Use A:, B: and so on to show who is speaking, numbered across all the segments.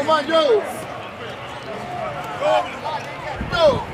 A: on, Joe. Joe.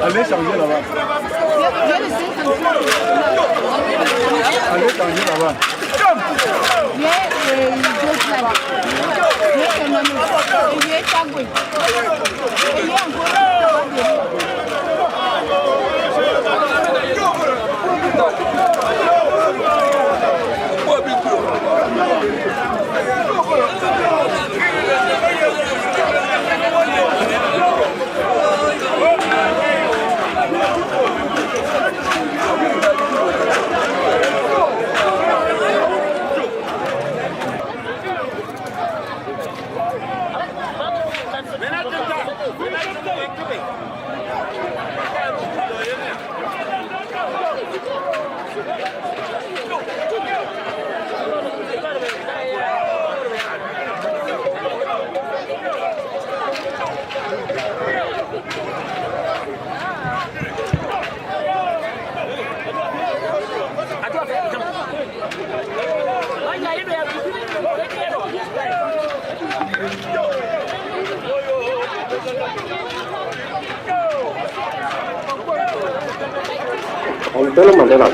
B: Allez changer là-bas. Allez changer là-bas.
A: Fellow Mandela.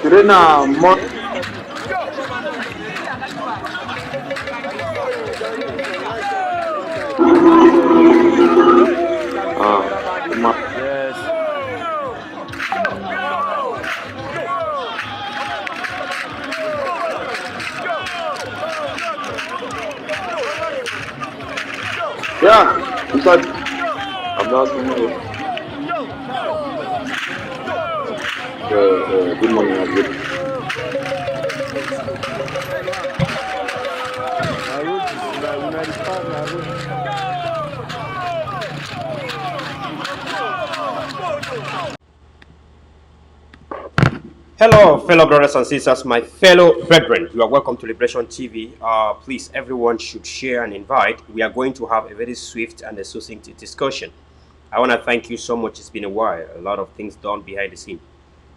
A: Today na yeah, because I'm not good morning, good.
C: Hello, fellow brothers and sisters, my fellow brethren. You are welcome to Liberation TV. Please, everyone should share and invite. We are going to have a very swift and a succinct discussion. I want to thank you so much. It's been a while. A lot of things done behind the scene.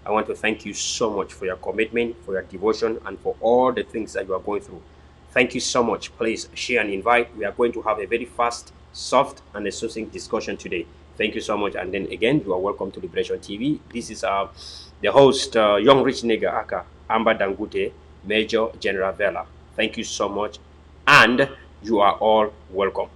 C: I want to thank you so much for your commitment, for your devotion, and for all the things that you are going through. Thank you so much. Please share and invite. We are going to have a very fast, soft, and a succinct discussion today. Thank you so much. And then again, you are welcome to Liberation TV. This is the host, Young Rich Nigga Aka, Amba Dangute, Major General Vela. Thank you so much. And you are all welcome.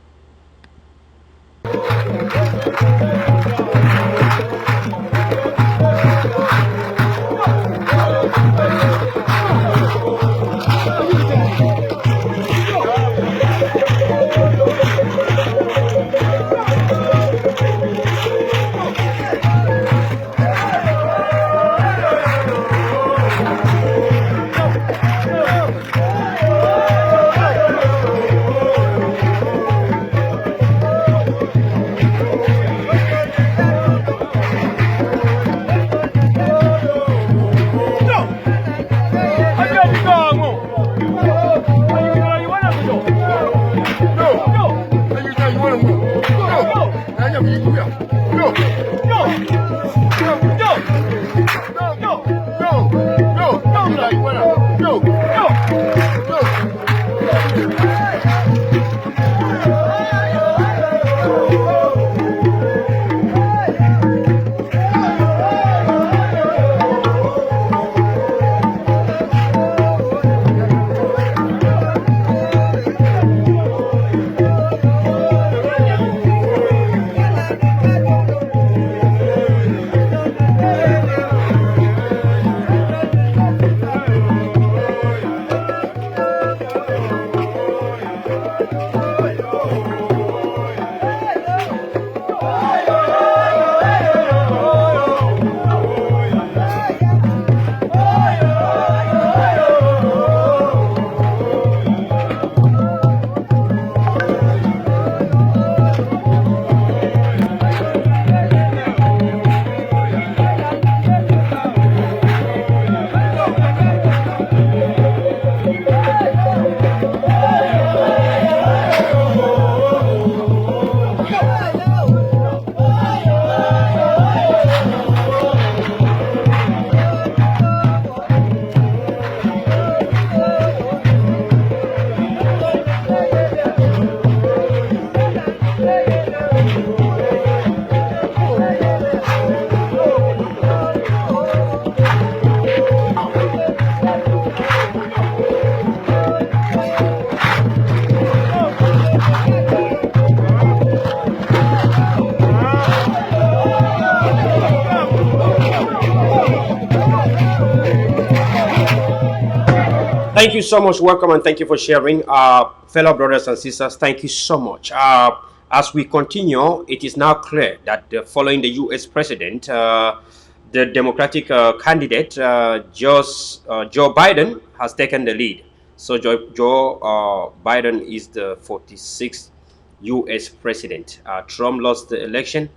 C: Thank you so much. Welcome and thank you for sharing. Fellow brothers and sisters, thank you so much. As we continue, it is now clear that following the U.S. president, the Democratic candidate, Joe Biden, has taken the lead. So Joe Biden is the 46th U.S. president. Trump lost the election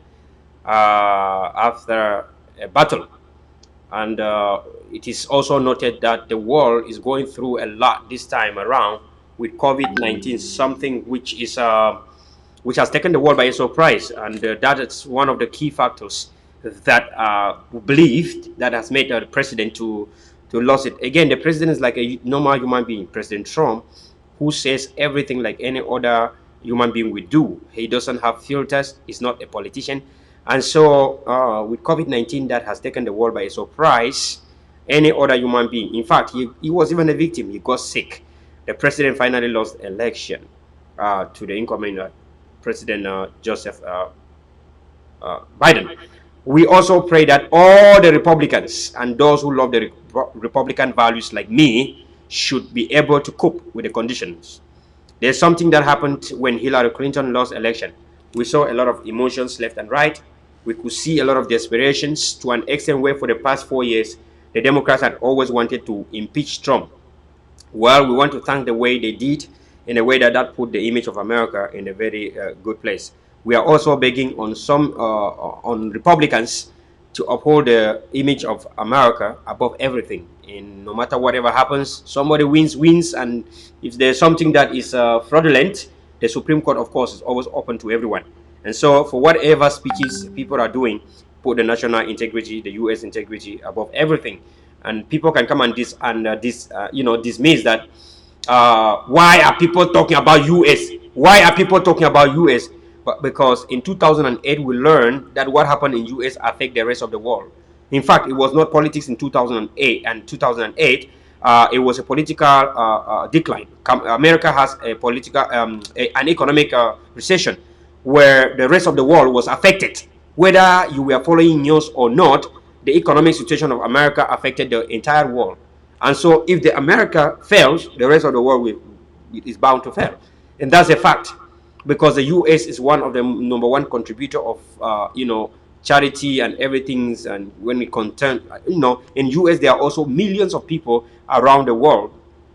C: after a battle. And it is also noted that the world is going through a lot this time around with COVID-19, something which which has taken the world by surprise, and that is one of the key factors that believed that has made the president to lose it. Again, the president is like a normal human being, President Trump, who says everything like any other human being would do. He doesn't have filters. He's not a politician. And so with COVID-19 that has taken the world by surprise, any other human being, in fact, he was even a victim. He got sick. The president finally lost the election to the incoming President Joseph Biden. We also pray that all the Republicans and those who love the Republican values like me should be able to cope with the conditions. There's something that happened when Hillary Clinton lost election. We saw a lot of emotions left and right. We could see a lot of desperations to an extent where for the past 4 years, the Democrats had always wanted to impeach Trump. Well, we want to thank the way they did, in a way that put the image of America in a very good place. We are also begging on some on Republicans to uphold the image of America above everything. And no matter whatever happens, somebody wins, and if there's something that is fraudulent, the Supreme Court, of course, is always open to everyone. And so, for whatever speeches people are doing, put the national integrity, the U.S. integrity above everything. And people can come and dismiss that. Why are people talking about U.S.? Why are people talking about U.S.? But because in 2008 we learned that what happened in U.S. affect the rest of the world. In fact, it was not politics in 2008 and 2008. It was a political decline. America has a political, an economic recession where the rest of the world was affected. Whether you were following news or not, the economic situation of America affected the entire world. And so if the America fails, the rest of the world is bound to fail. And that's a fact, because the U.S. is one of the #1 contributor of, charity and everything. And when we concern, in U.S. there are also millions of people around the world,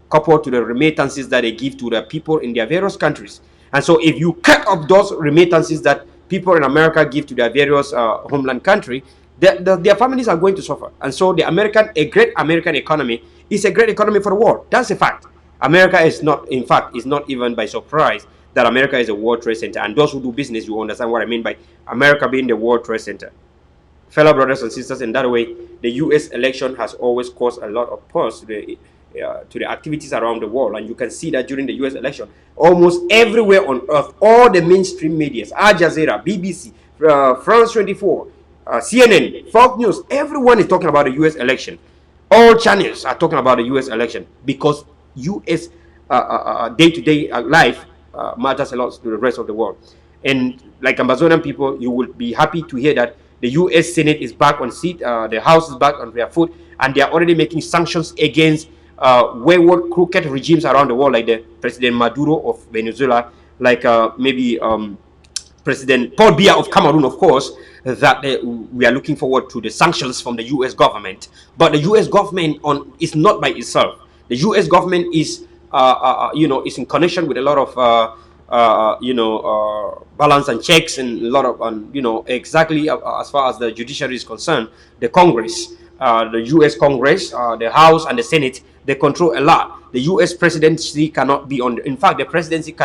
C: coupled to the remittances that they give to the people in their various countries. And so if you cut off those remittances that people in America give to their various homeland country, their families are going to suffer. And so a great American economy is a great economy for the world. That's a fact. America is not, in fact, is not even by surprise that America is a World Trade Center. And those who do business, you understand what I mean by America being the World Trade Center. Fellow brothers and sisters, in that way, the U.S. election has always caused a lot of pause to the activities around the world. And you can see that during the U.S. election, almost everywhere on earth, all the mainstream media, Al Jazeera, BBC, France 24, CNN, Fox News, everyone is talking about the U.S. election. All channels are talking about the U.S. election because U.S. day-to-day life matters a lot to the rest of the world. And like Amazonian people, you will be happy to hear that the U.S. Senate is back on seat, the House is back on their foot, and they are already making sanctions against wayward, crooked regimes around the world, like the President Maduro of Venezuela, like maybe President Paul Biya of Cameroon, of course, that we are looking forward to the sanctions from the U.S. government. But the U.S. government is not by itself. The U.S. government is, is in connection with a lot of, balance and checks, and a lot of, exactly as far as the judiciary is concerned, the Congress, the U.S. Congress, the House and the Senate, they control a lot. The U.S. presidency cannot be on. In fact, the presidency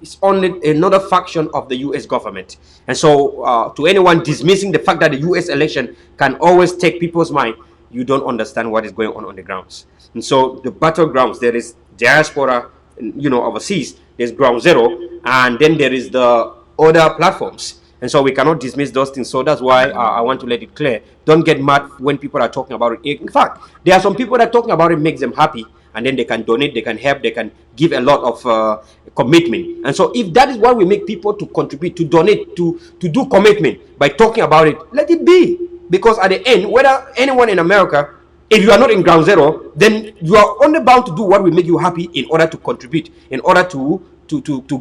C: is only another faction of the U.S. government. And so, to anyone dismissing the fact that the U.S. election can always take people's mind, you don't understand what is going on the grounds. And so, the battlegrounds, there is diaspora, overseas. There's ground zero, and then there is the other platforms. And so we cannot dismiss those things. So that's why I want to let it clear. Don't get mad when people are talking about it. In fact, there are some people that talking about it makes them happy, and then they can donate, they can help, they can give a lot of commitment. And so if that is why we make people to contribute, to donate, to do commitment by talking about it, let it be. Because at the end, whether anyone in America, if you are not in ground zero, then you are only bound to do what will make you happy in order to contribute, in order to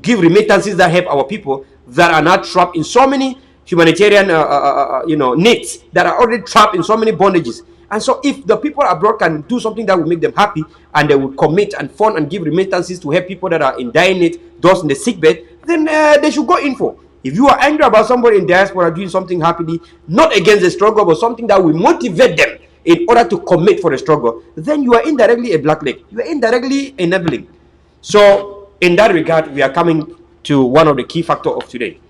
C: give remittances that help our people that are not trapped in so many humanitarian needs, that are already trapped in so many bondages. And so if the people abroad can do something that will make them happy, and they will commit and fund and give remittances to help people that are in dire need, those in the sick bed, then they should go in for. If you are angry about somebody in diaspora doing something happily, not against the struggle, but something that will motivate them in order to commit for the struggle, then you are indirectly a black leg. You are indirectly enabling. So in that regard, we are coming to one of the key factors of today.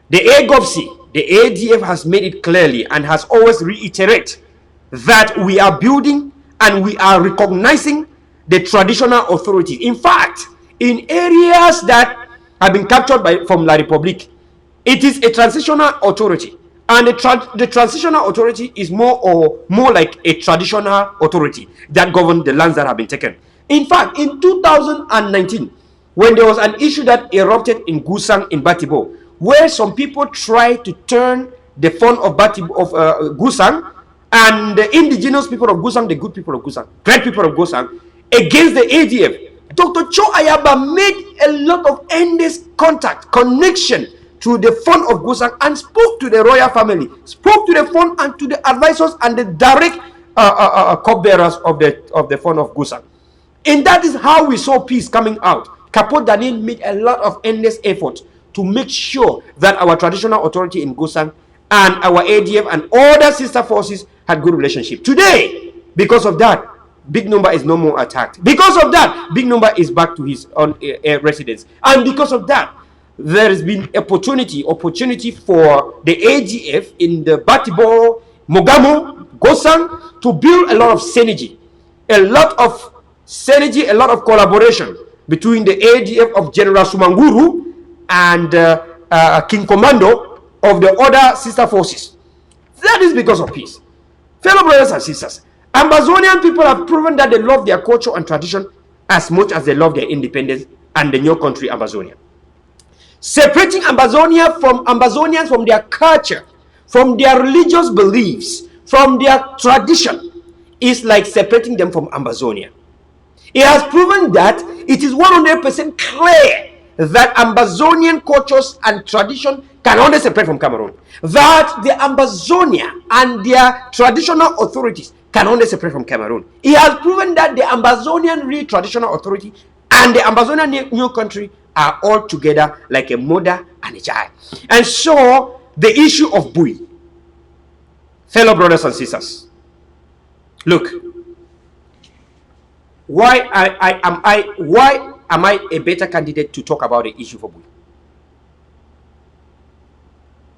C: The AGOVC, the ADF has made it clearly and has always reiterated that we are building and we are recognizing the traditional authorities. In fact, in areas that have been captured from La Republique, it is a transitional authority, and the transitional authority is more like a traditional authority that governs the lands that have been taken. In fact, in 2019, when there was an issue that erupted in Gusang in Batibo, where some people tried to turn the fund of Gusang and the indigenous people of Gusang, the good people of Gusang, great people of Gusang, against the ADF. Dr. Cho Ayaba made a lot of endless connection to the fund of Gusang and spoke to the royal family, spoke to the fund and to the advisors and the direct cupbearers of the fund of Gusang. And that is how we saw peace coming out. Capo Daniel made a lot of endless effort to make sure that our traditional authority in Gusang and our ADF and other sister forces had good relationship. Today, because of that, Big Number is no more attacked. Because of that, Big Number is back to his own residence. And because of that, there has been opportunity for the ADF in the Batibo, Mogamo, Gosang to build a lot of synergy, a lot of collaboration between the ADF of General Sumanguru and King Commando of the other sister forces. That is because of peace. Fellow brothers and sisters, Ambazonian people have proven that they love their culture and tradition as much as they love their independence and the new country, Ambazonia. Separating Ambazonians from their culture, from their religious beliefs, from their tradition, is like separating them from Ambazonia. It has proven that it is 100% clear that Ambazonian cultures and tradition can only separate from Cameroon. That the Ambazonia and their traditional authorities can only separate from Cameroon. It has proven that the Ambazonian real traditional authority and the Ambazonian new country are all together like a mother and a child. And so the issue of Bui, fellow brothers and sisters, look, why am I a better candidate to talk about the issue for Bui?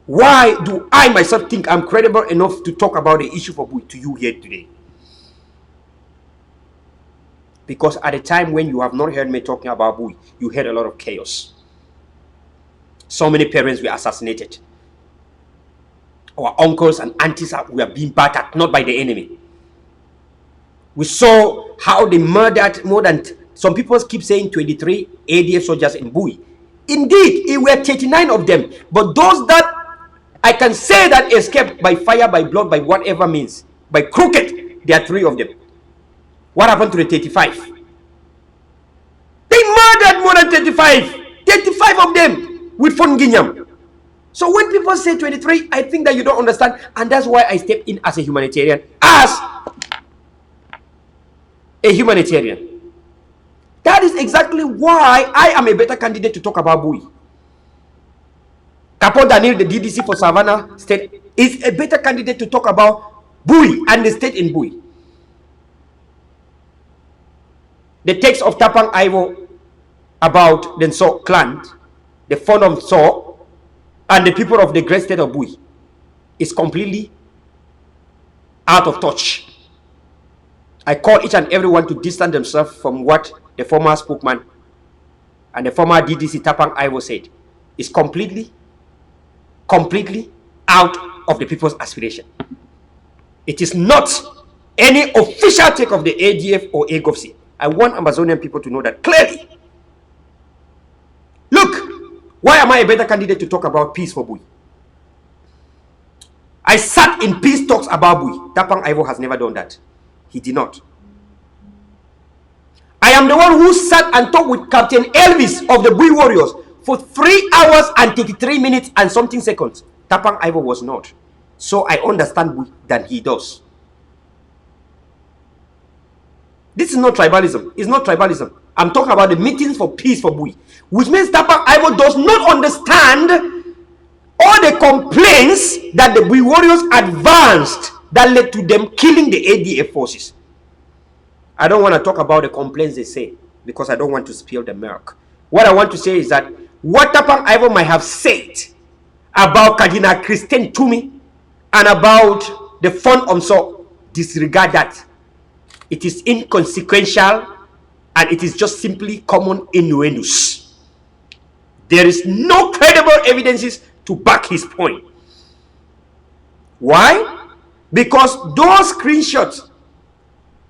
C: Why do I myself think I'm credible enough to talk about the issue for Bui to you here today? Because at a time when you have not heard me talking about Bui, you heard a lot of chaos. So many parents were assassinated. Our uncles and aunties were being battered, not by the enemy. We saw how they murdered more than, some people keep saying 23 ADF soldiers in Bui. Indeed, it were 39 of them. But those that I can say that escaped by fire, by blood, by whatever means, by crooked, there are 3 of them. What happened to the 35? They murdered more than 35. 35 of them with Fonginyam. So when people say 23, I think that you don't understand. And that's why I step in as a humanitarian. That is exactly why I am a better candidate to talk about Bui. Capo Daniel, the DDC for Savannah State, is a better candidate to talk about Bui and the state in Bui. The text of Tapang Ivo about the Nso clan, the fund of Nso, and the people of the great state of Bui is completely out of touch. I call each and everyone to distance themselves from what the former spokesman and the former DDC Tapang Ivo said. Is completely out of the people's aspiration. It is not any official take of the ADF or AGOVC. I want Amazonian people to know that clearly. Look, why am I a better candidate to talk about peace for Bui? I sat in peace talks about Bui. Tapang Ivo has never done that. He did not. I am the one who sat and talked with Captain Elvis of the Bui Warriors for 3 hours and 33 minutes and something seconds. Tapang Ivo was not. So I understand Bui than he does. This is not tribalism. It's not tribalism. I'm talking about the meetings for peace for Bui, which means Tapang Ivo does not understand all the complaints that the Bui Warriors advanced that led to them killing the ADF forces. I don't want to talk about the complaints they say because I don't want to spill the milk. What I want to say is that what Tapang Ivo might have said about Cardinal Christian Tumi and about the fund so disregard that. It is inconsequential and it is just simply common innuendos. There is no credible evidences to back his point. Why? Because those screenshots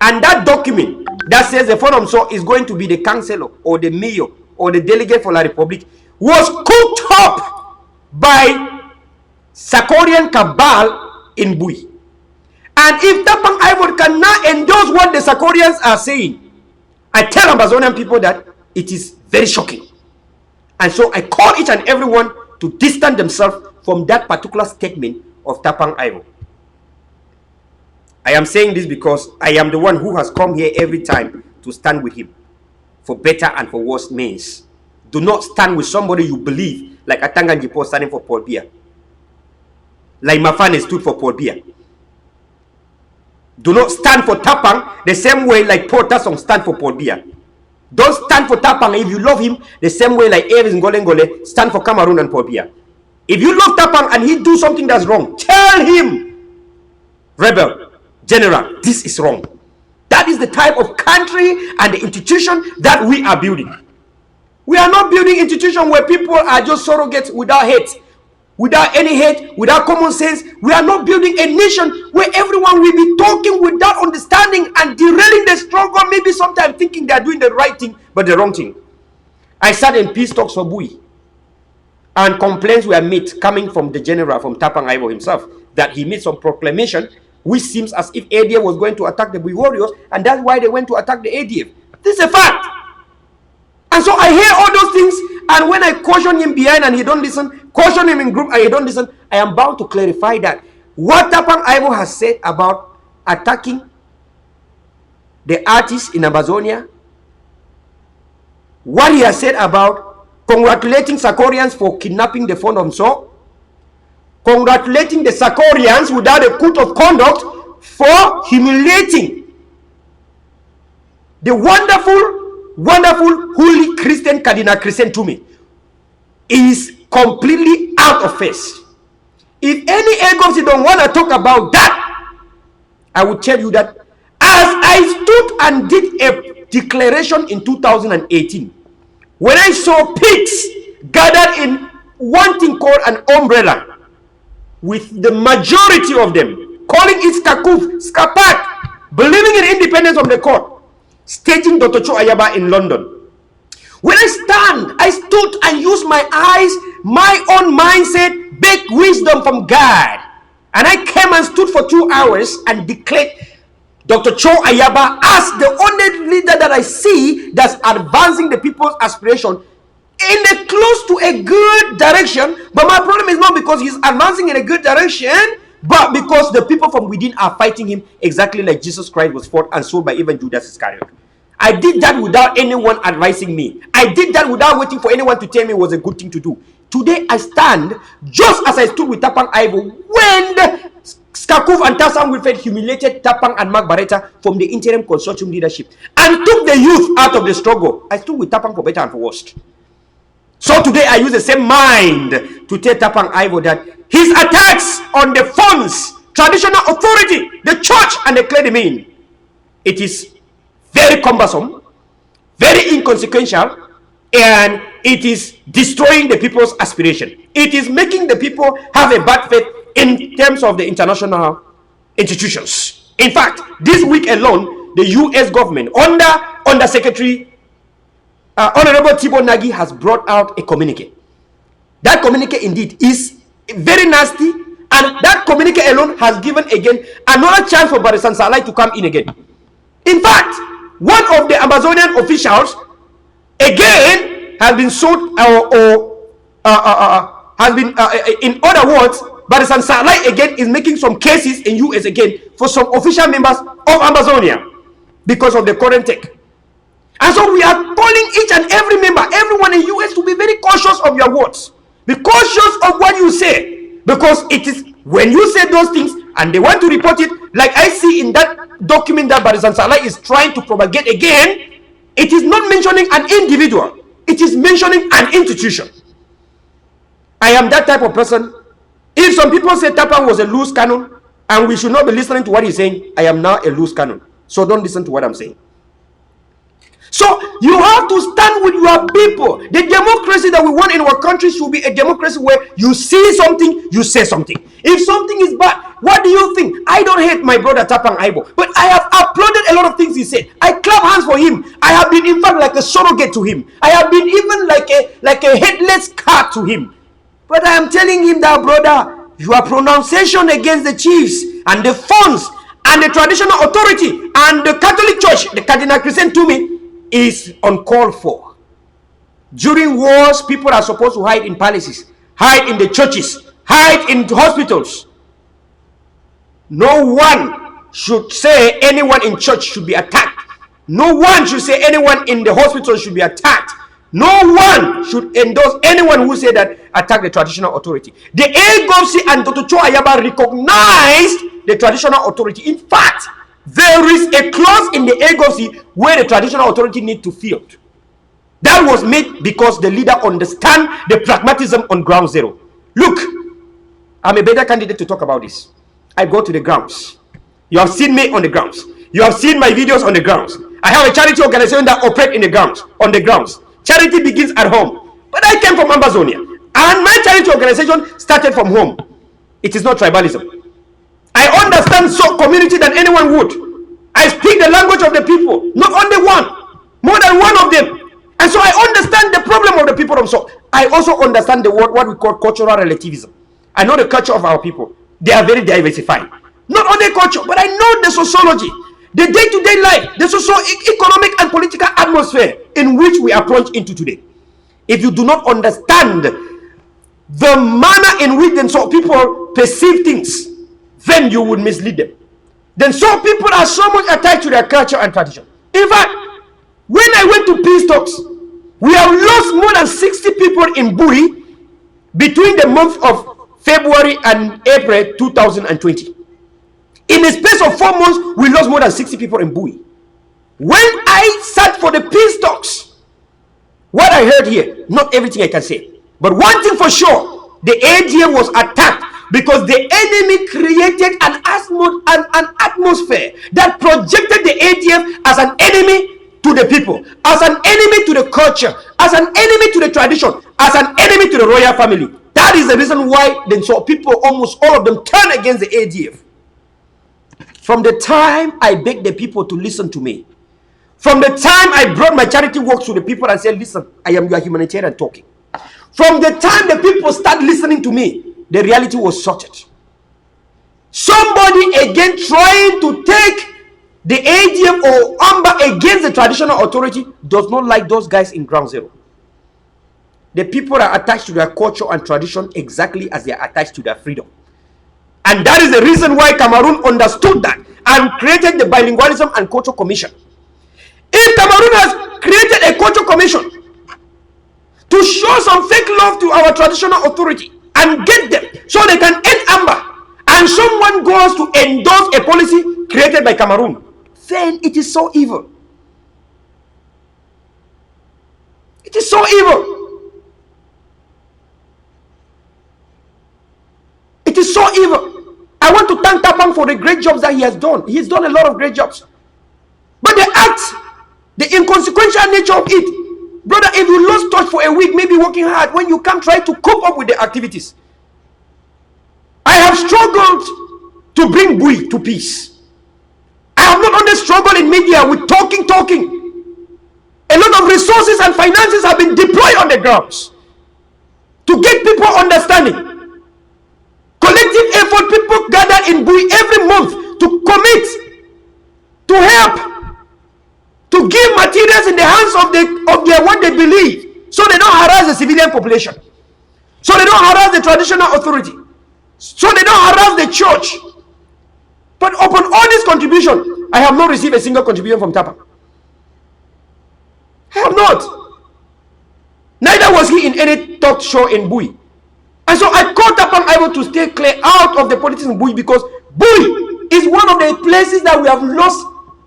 C: and that document that says the forum so is going to be the councillor or the mayor or the delegate for La Republic was cooked up by Sarkorian cabal in Bui. And if Tapang Ivo cannot endorse what the Sarkorians are saying, I tell Amazonian people that it is very shocking. And so I call each and everyone to distance themselves from that particular statement of Tapang Ivo. I am saying this because I am the one who has come here every time to stand with him for better and for worse means. Do not stand with somebody you believe, like Atanga Njipo standing for Paul Biya, like Mafane stood for Paul Biya. Do not stand for Tapang the same way like Paul Tasong stand for Paul Biya. Don't stand for Tapang if you love him the same way like Avis Ngolengole stand for Cameroon and Paul Biya. If you love Tapang and he do something that's wrong, tell him, rebel, general, this is wrong. That is the type of country and the institution that we are building. We are not building institution where people are just surrogates without hate, without any hate, without common sense. We are not building a nation where everyone will be talking without understanding and derailing the struggle, maybe sometimes thinking they are doing the right thing, but the wrong thing. I sat in peace talks for Bui, and complaints were made coming from the general, from Tapang Ivo himself, that he made some proclamation which seems as if ADF was going to attack the Bui warriors, and that's why they went to attack the ADF. This is a fact. And so I hear all those things, and when I caution him behind and he don't listen, caution him in group and he don't listen, I am bound to clarify that what Tapang Ivo has said about attacking the artists in Amazonia, what he has said about congratulating Sarkorians for kidnapping the phone of So, congratulating the Sarkorians without a code of conduct for humiliating the wonderful holy Christian Cardinal Christian Tumi, is completely out of phase. If any agency don't want to talk about that, I will tell you that as I stood and did a declaration in 2018, when I saw pigs gathered in one thing called an umbrella, with the majority of them calling it Skakuf, Skapak, believing in independence of the court, staging Dr. Cho Ayaba in London. When I stood and used my eyes, my own mindset, big wisdom from God, and I came and stood for 2 hours and declared Dr. Cho Ayaba as the only leader that I see that's advancing the people's aspiration in a close to a good direction. But my problem is not because he's advancing in a good direction, but because the people from within are fighting him exactly like Jesus Christ was fought and sold by even Judas Iscariot. I did that without anyone advising me. I did that without waiting for anyone to tell me it was a good thing to do. Today I stand just as I stood with Tapang Ivo when Skakuf and Tasam Wilfred humiliated Tapang and Mark Barretta from the interim consortium leadership and took the youth out of the struggle. I stood with Tapang for better and for worse. So today I use the same mind to tell Tapang Ivo that his attacks on the funds, traditional authority, the church and the clergymen, it is very cumbersome, very inconsequential, and it is destroying the people's aspiration. It is making the people have a bad faith in terms of the international institutions. In fact, this week alone, the US government, under Secretary Honorable Thibault Nagy, has brought out a communique. That communique indeed is very nasty, and that communique alone has given again another chance for Barisan Salai to come in again. In fact, one of the Amazonian officials again has been sold has been in other words, Barisan Salai again is making some cases in US again for some official members of Amazonia because of the current tech. And so we are calling each and every member, everyone in US, to be very cautious of your words. Be cautious of what you say, because it is when you say those things and they want to report it, like I see in that document that Barisan Salai is trying to propagate again, it is not mentioning an individual, it is mentioning an institution. I am that type of person. If some people say Tapang was a loose cannon and we should not be listening to what he's saying, I am now a loose cannon. So don't listen to what I'm saying. So you have to stand with your people. The democracy that we want in our country should be a democracy where you see something, you say something. If something is bad, what do you think? I don't hate my brother Tapang Aibo, but I have uploaded a lot of things he said. I clap hands for him. I have been in fact like a surrogate to him. I have been even like a headless cat to him. But I am telling him that, brother, your pronunciation against the chiefs and the funds and the traditional authority and the Catholic Church, the Cardinal Christian to me, is uncalled for. During wars, people are supposed to hide in palaces, hide in the churches, hide in hospitals. No one should say anyone in church should be attacked. No one should say anyone in the hospital should be attacked. No one should endorse anyone who say that attack the traditional authority. The AGOC and Dr. Cho Ayaba recognized the traditional authority. In fact, there is a clause in the AGOC where the traditional authority need to field. That was made because the leader understand the pragmatism on ground zero. Look, I'm a better candidate to talk about this. I go to the grounds. You have seen me on the grounds. You have seen my videos on the grounds. I have a charity organization that operates in the grounds, on the grounds. Charity begins at home. But I came from Ambazonia. And my charity organization started from home. It is not tribalism. I understand so community than anyone would. I speak the language of the people. Not only one. More than one of them. And so I understand the problem of the people of so. I also understand the word, what we call cultural relativism. I know the culture of our people. They are very diversified. Not only culture, but I know the sociology, the day-to-day life, the socio-economic and political atmosphere in which we are plunged into today. If you do not understand the manner in which then so people perceive things, then you would mislead them. Then some people are so much attached to their culture and tradition. In fact, when I went to peace talks, we have lost more than 60 people in Bui between the month of February and April 2020. In a space of 4 months, we lost more than 60 people in Bui. When I sat for the peace talks, what I heard here, not everything I can say, but one thing for sure, the ADF was attacked because the enemy created an atmosphere that projected the ADF as an enemy to the people, as an enemy to the culture, as an enemy to the tradition, as an enemy to the royal family. That is the reason why then so people, almost all of them, turn against the ADF. From the time I begged the people to listen to me, from the time I brought my charity work to the people and said, listen, I am your humanitarian talking. From the time the people start listening to me, the reality was sorted. Somebody again trying to take the ADF or Amba against the traditional authority does not like those guys in ground zero. The people are attached to their culture and tradition exactly as they are attached to their freedom. And that is the reason why Cameroon understood that and created the Bilingualism and Culture Commission. If Cameroon has created a culture commission to show some fake love to our traditional authority and get them so they can end Amba, and someone goes to endorse a policy created by Cameroon, then it is so evil. It is so evil. It is so evil. I want to thank Tapang for the great jobs that he has done. He's done a lot of great jobs. But the act, the inconsequential nature of it, brother, if you lost touch for a week, maybe working hard, when you come try to cope up with the activities. I have struggled to bring Bui to peace. I have not only struggled in media with talking. A lot of resources and finances have been deployed on the grounds to get people understanding. Collective effort, people gather in Bui every month to commit, to help, to give materials in the hands of their what they believe, so they don't harass the civilian population, so they don't harass the traditional authority, so they don't harass the church. But upon all this contribution, I have not received a single contribution from Tapang. I have not. Neither was he in any talk show in Bui. And so I called Tapang able to stay clear out of the politics in Bui, because Bui is one of the places that we have lost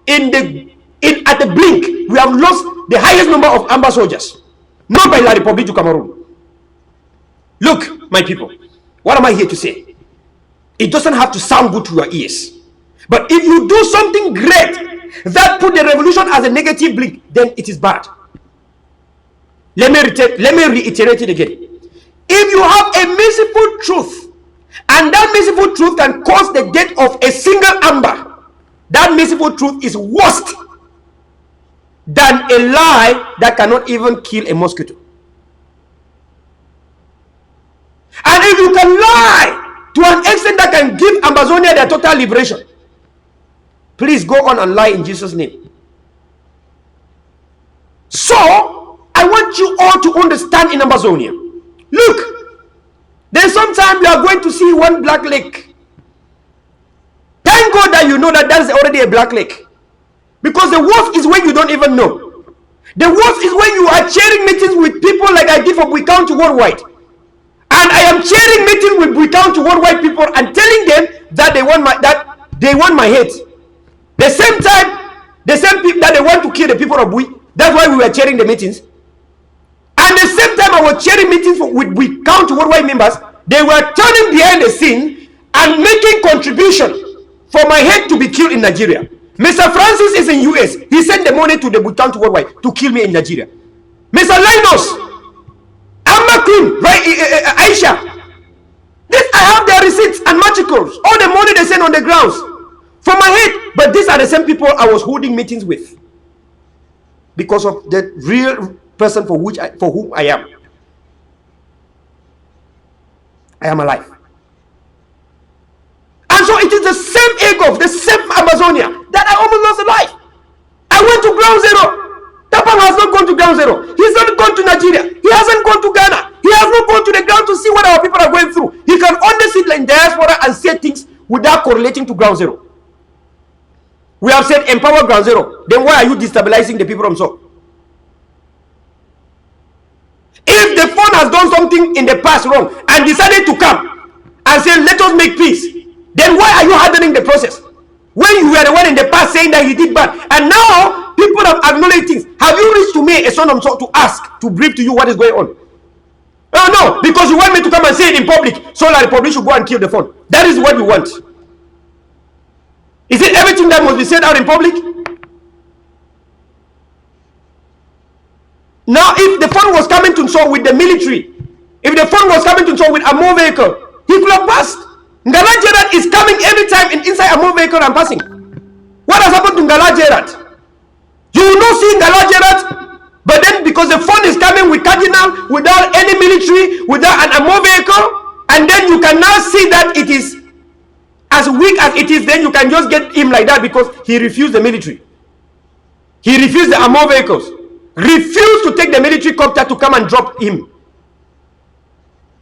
C: at the blink. We have lost the highest number of Amba soldiers, not by La République du Cameroon. Look, my people, what am I here to say? It doesn't have to sound good to your ears. But if you do something great that put the revolution as a negative blink, then it is bad. Let me reiterate it again. If you have a merciful truth, and that merciful truth can cause the death of a single Amba, that merciful truth is worse than a lie that cannot even kill a mosquito. And if you can lie to an extent that can give Amazonia their total liberation, please go on and lie in Jesus' name. So, I want you all to understand in Amazonia. Look, there's sometime you are going to see one black lake. Thank God that you know that that is already a black lake. Because the worst is when you don't even know. The worst is when you are chairing meetings with people like I did for Bui County Worldwide. And I am chairing meetings with Bui County Worldwide people and telling them that they want my head. The same time, the same people that they want to kill the people of Bui. That's why we were chairing the meetings. And the same time I was chairing meetings with Bui County Worldwide members, they were turning behind the scene and making contribution for my head to be killed in Nigeria. Mr. Francis is in US. He sent the money to the Bui County Worldwide to kill me in Nigeria. Mr. Linus, Amba Queen, right, Aisha. This, I have their receipts and magicals. All the money they send on the grounds for my head. But these are the same people I was holding meetings with. Because of the real person for whom I am. I am alive. And so it is the same ego, the same Amazonia that I almost lost a life. I went to ground zero. Tapang has not gone to ground zero. He's not gone to Nigeria. He hasn't gone to Ghana. He has not gone to the ground to see what our people are going through. He can only sit in diaspora and say things without correlating to ground zero. We have said empower ground zero. Then why are you destabilizing the people from so? If the phone has done something in the past wrong and decided to come and say let us make peace, then why are you hardening the process? When you were the one in the past saying that he did bad, and now people have acknowledged things. Have you reached to me, a son of so to ask, to brief to you what is going on? Oh no, because you want me to come and say it in public, so that the public should go and kill the phone. That is what you want. Is it everything that must be said out in public? Now, if the phone was coming to Nso with the military, if the phone was coming to Nso with a more vehicle, he could have passed. Ngala Gerard is coming every time inside a more vehicle and passing. What has happened to Ngala Gerard? You will not see Ngala Gerard, but then because the phone is coming with Cardinal, without any military, without an ammo vehicle, and then you can now see that it is as weak as it is, then you can just get him like that because he refused the military. He refused the ammo vehicles. Refused to take the military copter to come and drop him.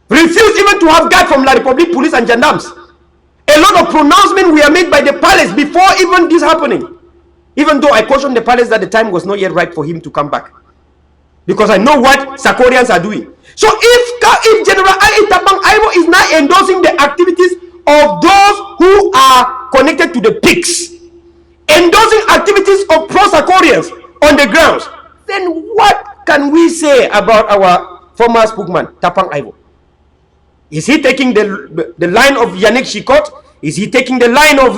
C: Refused even to have guard from La Republic police and gendarmes. A lot of pronouncements were made by the palace before even this happening. Even though I cautioned the palace that the time was not yet right for him to come back. Because I know what Sakorians are doing. So if General Tapang Aibo is now endorsing the activities of those who are connected to the pigs, endorsing activities of pro-Sakorians on the grounds, then what can we say about our former spokesman, Tapang Aibo? Is he taking the line of Yannick Chicot? Is he taking the line of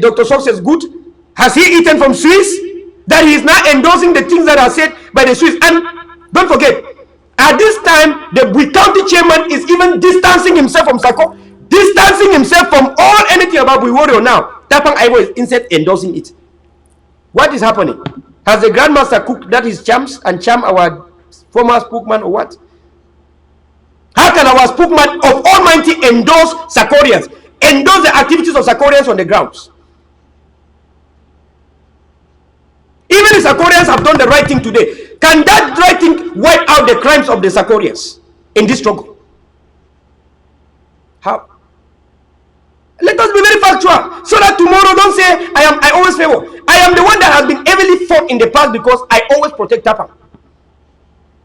C: Dr. Success Good? Has he eaten from Swiss? That he is now endorsing the things that are said by the Swiss. And don't forget, at this time, the Bui County chairman is even distancing himself from Sako, distancing himself from all anything about Bui Warrior now. Tapang Aibo is instead endorsing it. What is happening? Has the Grandmaster cooked that his charms and charm our former spokesman or what? How can our spokesman of Almighty endorse Sakorians, endorse the activities of Sakorians on the grounds? Even if Sakorians have done the right thing today, can that right thing wipe out the crimes of the Sakorians in this struggle? How? Let us be very factual, so that tomorrow don't say I always favor. I am the one that has been heavily fought in the past because I always protect Tapang.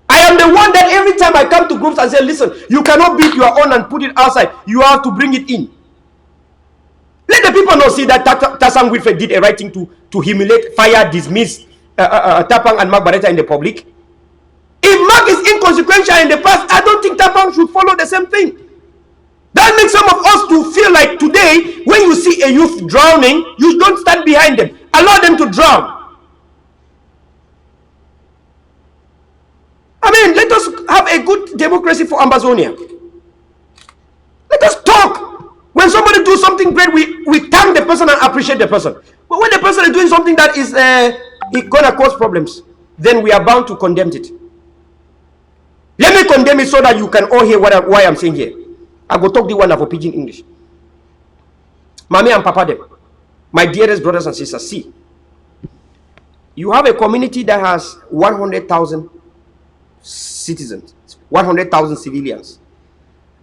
C: I am the one that every time I come to groups and say, listen, you cannot beat your own and put it outside. You have to bring it in. Let the people not see that Tasang Wilfred did a right thing to humiliate, fire, dismiss Tapang and Mark Barretta in the public. If Mark is inconsequential in the past, I don't think Tapang should follow the same thing. That makes some of us to feel like today, when you see a youth drowning, you don't stand behind them. Allow them to drown. I mean, let us have a good democracy for Ambazonia. Let us talk. When somebody does something great, we thank the person and appreciate the person. But when the person is doing something that is going to cause problems, then we are bound to condemn it. Let me condemn it so that you can all hear why I'm saying here. I go talk the one for pidgin English. Mommy and Papa them, my dearest brothers and sisters, see. You have a community that has 100,000 citizens, 100,000 civilians.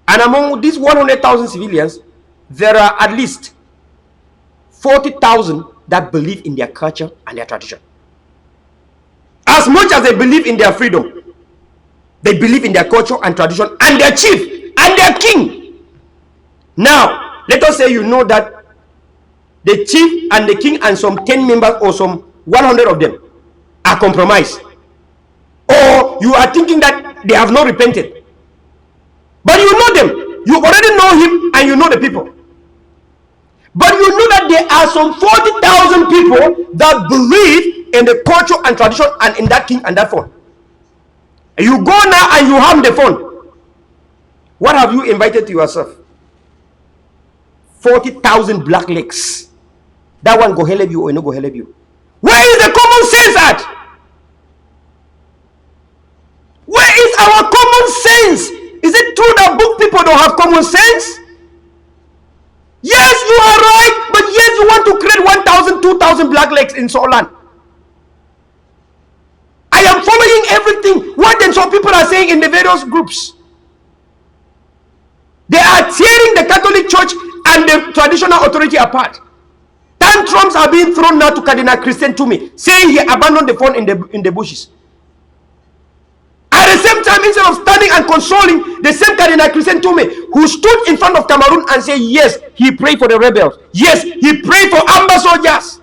C: And among these 100,000 civilians, there are at least 40,000 that believe in their culture and their tradition. As much as they believe in their freedom, they believe in their culture and tradition and their chief and their king. Now, let us say you know that the chief and the king and some 10 members or some 100 of them are compromised. Or you are thinking that they have not repented. But you know them. You already know him and you know the people. But you know that there are some 40,000 people that believe in the culture and tradition and in that king and that phone. You go now and you harm the phone. What have you invited to yourself? 40,000 black legs. That one go help you or no go help you. Where is the common sense at? Where is our common sense? Is it true that book people don't have common sense? Yes, you are right, but yes, you want to create 1,000, 2,000 black legs in Solan. I am following everything. What then some people are saying in the various groups. They are tearing the Catholic Church and the traditional authority apart. Tantrums are being thrown now to Cardinal Christian Toomey, saying he abandoned the phone in the bushes. At the same time, instead of standing and consoling the same Cardinal Christian Toomey, who stood in front of Cameroon and said, yes, he prayed for the rebels. Yes, he prayed for Amba soldiers.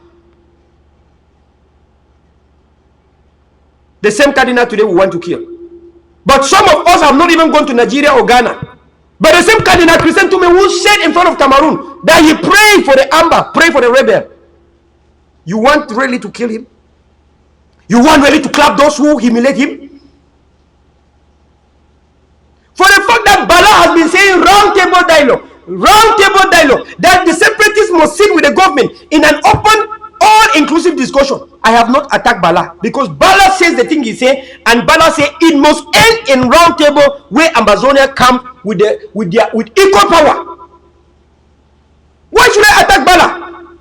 C: The same Cardinal today we want to kill. But some of us have not even gone to Nigeria or Ghana. But the same Cardinal Christian Toomey who said in front of Cameroon that he prayed for the Amba, pray for the rebel. You want really to kill him? You want really to clap those who humiliate him? For the fact that Bala has been saying round table dialogue, that the separatists must sit with the government in an open, all-inclusive discussion. I have not attacked Bala because Bala says the thing he say, and Bala say it must end in round table where Ambazonia come with equal power. Why should I attack Bala?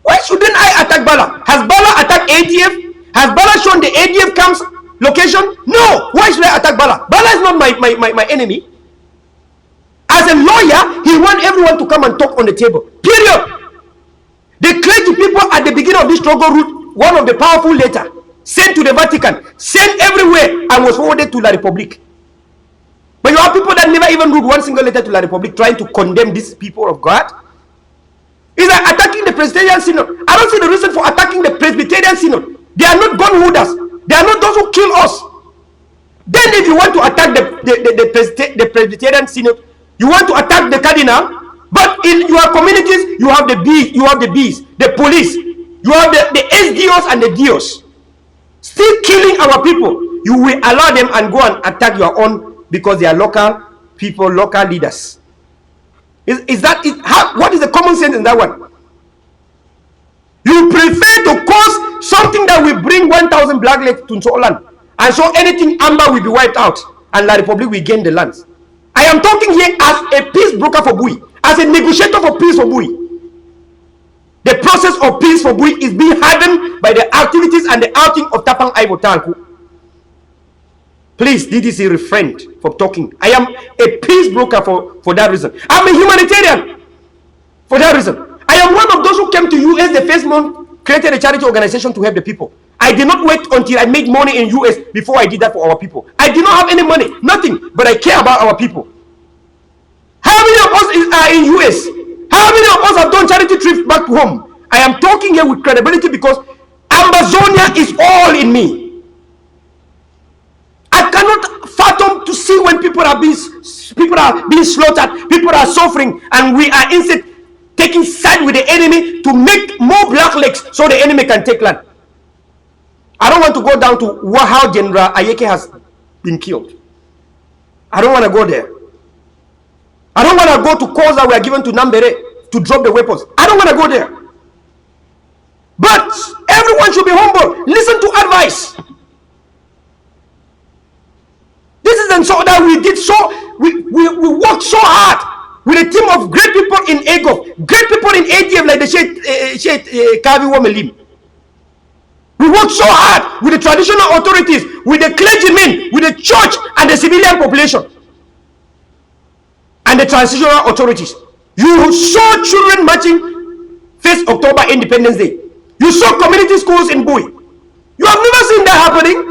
C: Why shouldn't I attack Bala? Has Bala attacked ADF? Has Bala shown the ADF camps location? No. Why should I attack Bala? Bala is not my enemy. As a lawyer, he wants everyone to come and talk on the table. Period. The clergy people at the beginning of this struggle wrote one of the powerful letters sent to the Vatican, sent everywhere, and was forwarded to La Republique. But you have people that never even wrote one single letter to La Republique trying to condemn these people of God. It's like attacking the Presbyterian Synod. I don't see the reason for attacking the Presbyterian Synod. They are not gun holders. They are not those who kill us. Then if you want to attack the Presbyterian Synod, you want to attack the Cardinal, but in your communities, you have the bees, the police, you have the SDOs and the DOs. Still killing our people. You will allow them and go and attack your own because they are local people, local leaders. What is the common sense in that one? You prefer to cause something that will bring 1,000 black legs to Solan, and so anything Amba will be wiped out, and La Republique will gain the lands. I am talking here as a peace broker for Bui, as a negotiator for peace for Bui. The process of peace for Bui is being hardened by the activities and the outing of Tapang Aibotanku. Please, DDC, refrain from talking. I am a peace broker for that reason. I'm a humanitarian for that reason. I am one of those who came to US the first month, created a charity organization to help the people. I did not wait until I made money in US before I did that for our people. I did not have any money, nothing, but I care about our people. How many of us are in US? How many of us have done charity trips back to home? I am talking here with credibility because Ambazonia is all in me. At are being slaughtered, people are suffering, and we are instead taking side with the enemy to make more black legs so the enemy can take land. I don't want to go down to how General Ayeke has been killed. I don't want to go there. I don't want to go to calls that were given to Nambere to drop the weapons. I don't want to go there. But everyone should be humble. Listen to advice. This is so that we worked so hard with a team of great people in AGOF, great people in ADF like the Sheikh Kavi Womelim. We worked so hard with the traditional authorities, with the clergymen, with the church and the civilian population and the transitional authorities. You saw children marching 1st October Independence Day. You saw community schools in Bui. You have never seen that happening.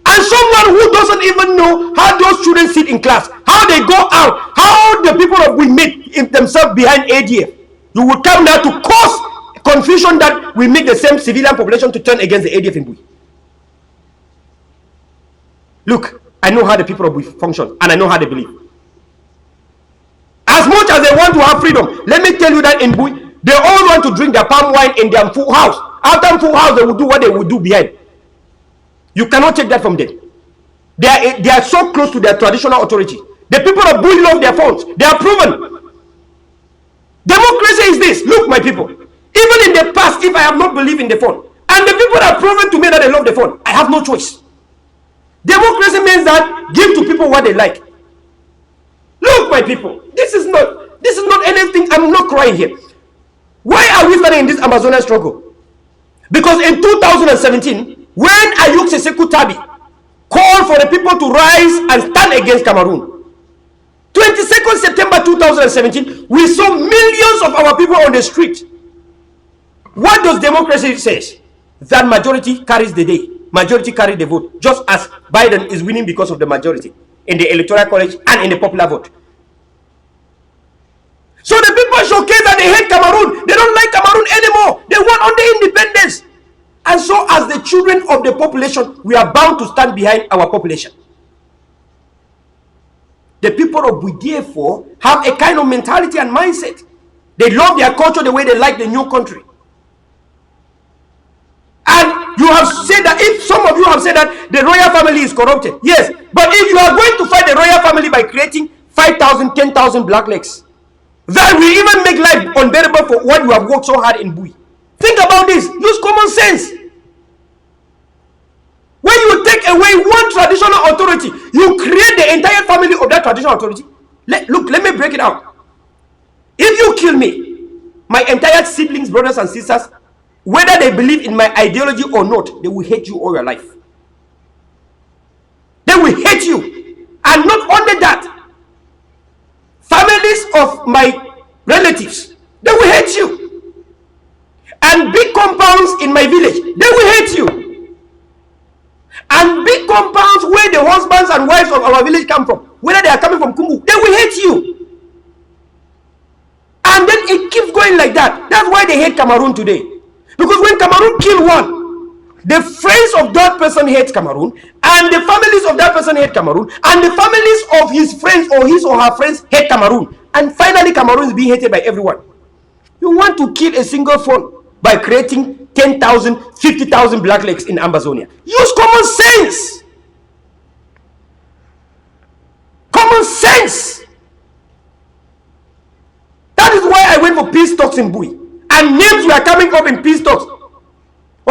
C: And someone who doesn't even know how those children sit in class, how they go out, how the people of we meet themselves behind ADF, you will come now to cause confusion that we make the same civilian population to turn against the ADF in Bui. Look, I know how the people of Bui function, and I know how they believe. As much as they want to have freedom, let me tell you that in Bui, they all want to drink their palm wine in their full house. After full house, they will do what they will do behind. You cannot take that from them. They are so close to their traditional authority. The people of Bui love their phones. They are proven. Democracy is this. Look, my people. Even in the past, if I have not believed in the phone, and the people have proven to me that they love the phone, I have no choice. Democracy means that give to people what they like. Look, my people. This is not anything. I'm not crying here. Why are we standing in this Amazonian struggle? Because in 2017, when Ayuk Seseku Tabi called for the people to rise and stand against Cameroon, 22nd September 2017, we saw millions of our people on the street. What does democracy say? That majority carries the day. Majority carry the vote, just as Biden is winning because of the majority in the electoral college and in the popular vote. So the people showcase that they hate Cameroon. They don't like Cameroon anymore. They want only independence. And so as the children of the population, we are bound to stand behind our population. The people of Bui, therefore, have a kind of mentality and mindset. They love their culture the way they like the new country. And you have said that, if some of you have said that the royal family is corrupted, yes, but if you are going to fight the royal family by creating 5,000, 10,000 black legs, that will even make life unbearable for what you have worked so hard in Bui. Think about this. Use common sense. When you take away one traditional authority, you create the entire family of that traditional authority. Look, let me break it out. If you kill me, my entire siblings, brothers and sisters, whether they believe in my ideology or not, they will hate you all your life. They will hate you. And not only that, families of my relatives, they will hate you. And big compounds in my village, they will hate you. And big compounds where the husbands and wives of our village come from, whether they are coming from Kumbu, they will hate you. And then it keeps going like that. That's why they hate Cameroon today. Because when Cameroon kill one, the friends of that person hate Cameroon, and the families of that person hate Cameroon, and the families of his friends or his or her friends hate Cameroon. And finally, Cameroon is being hated by everyone. You want to kill a single phone by creating 10,000, 50,000 black legs in Ambazonia. Use common sense. Common sense. That is why I went for peace talks in Bui. And names were coming up in peace talks.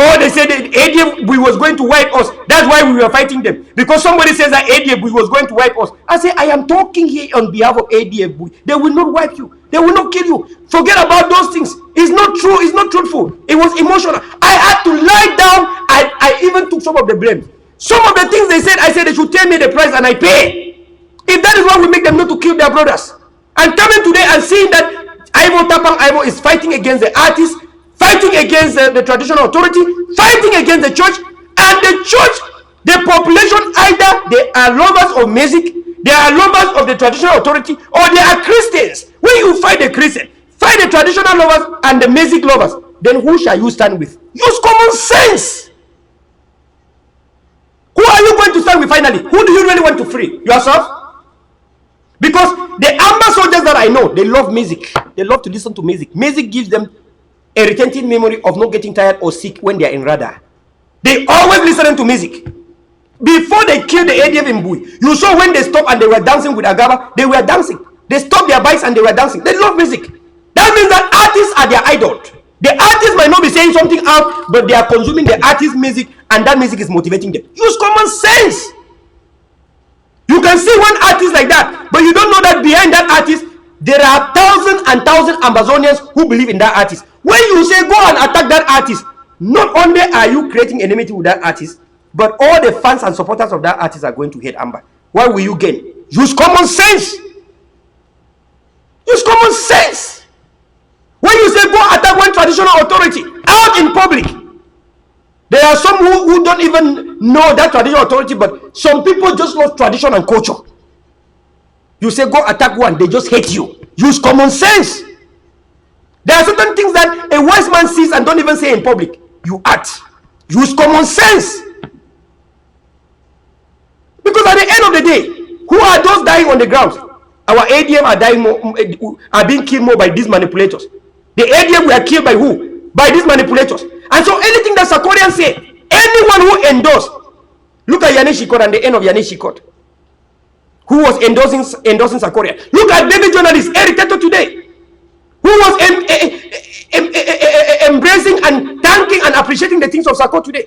C: Oh, they said that ADF was going to wipe us. That's why we were fighting them. Because somebody says that ADF was going to wipe us. I say, I am talking here on behalf of ADF. They will not wipe you. They will not kill you. Forget about those things. It's not true. It's not truthful. It was emotional. I had to lie down. I even took some of the blame. Some of the things they said, I said they should tell me the price and I pay. If that is what will make them not to kill their brothers. And coming today and seeing that Ivo Tapang Ivo is fighting against the artists, fighting against the traditional authority, fighting against the church, and the church, the population, either they are lovers of music, they are lovers of the traditional authority, or they are Christians. When you fight the Christian, fight the traditional lovers and the music lovers, then who shall you stand with? Use common sense. Who are you going to stand with finally? Who do you really want to free? Yourself? Because the I know, they love music. They love to listen to music. Music gives them a retentive memory of not getting tired or sick when they are in radar. They always listen to music. Before they killed the ADF in Bui, you saw when they stopped and they were dancing with Agaba, they were dancing. They stopped their bikes and they were dancing. They love music. That means that artists are their idol. The artists might not be saying something out, but they are consuming the artist's music, and that music is motivating them. Use common sense. You can see one artist like that, but you don't know that behind that artist, there are thousands and thousands Amazonians who believe in that artist. When you say go and attack that artist, not only are you creating enmity with that artist, but all the fans and supporters of that artist are going to hate Amba. What will you gain? Use common sense. Use common sense. When you say go attack one traditional authority out in public, there are some who don't even know that traditional authority, but some people just love tradition and culture. You say go attack one, they just hate you. Use common sense. There are certain things that a wise man sees and don't even say in public. You act. Use common sense. Because at the end of the day, who are those dying on the ground? Our ADM are dying more, are being killed more by these manipulators. The ADM were killed by who? By these manipulators. And so anything that Sarkorian say, anyone who endorsed, look at Yanis Shikot and the end of Yanis Shikot, who was endorsing Sarkorian. Look at baby journalist Eric Teto today, who was embracing and thanking and appreciating the things of Sarko today.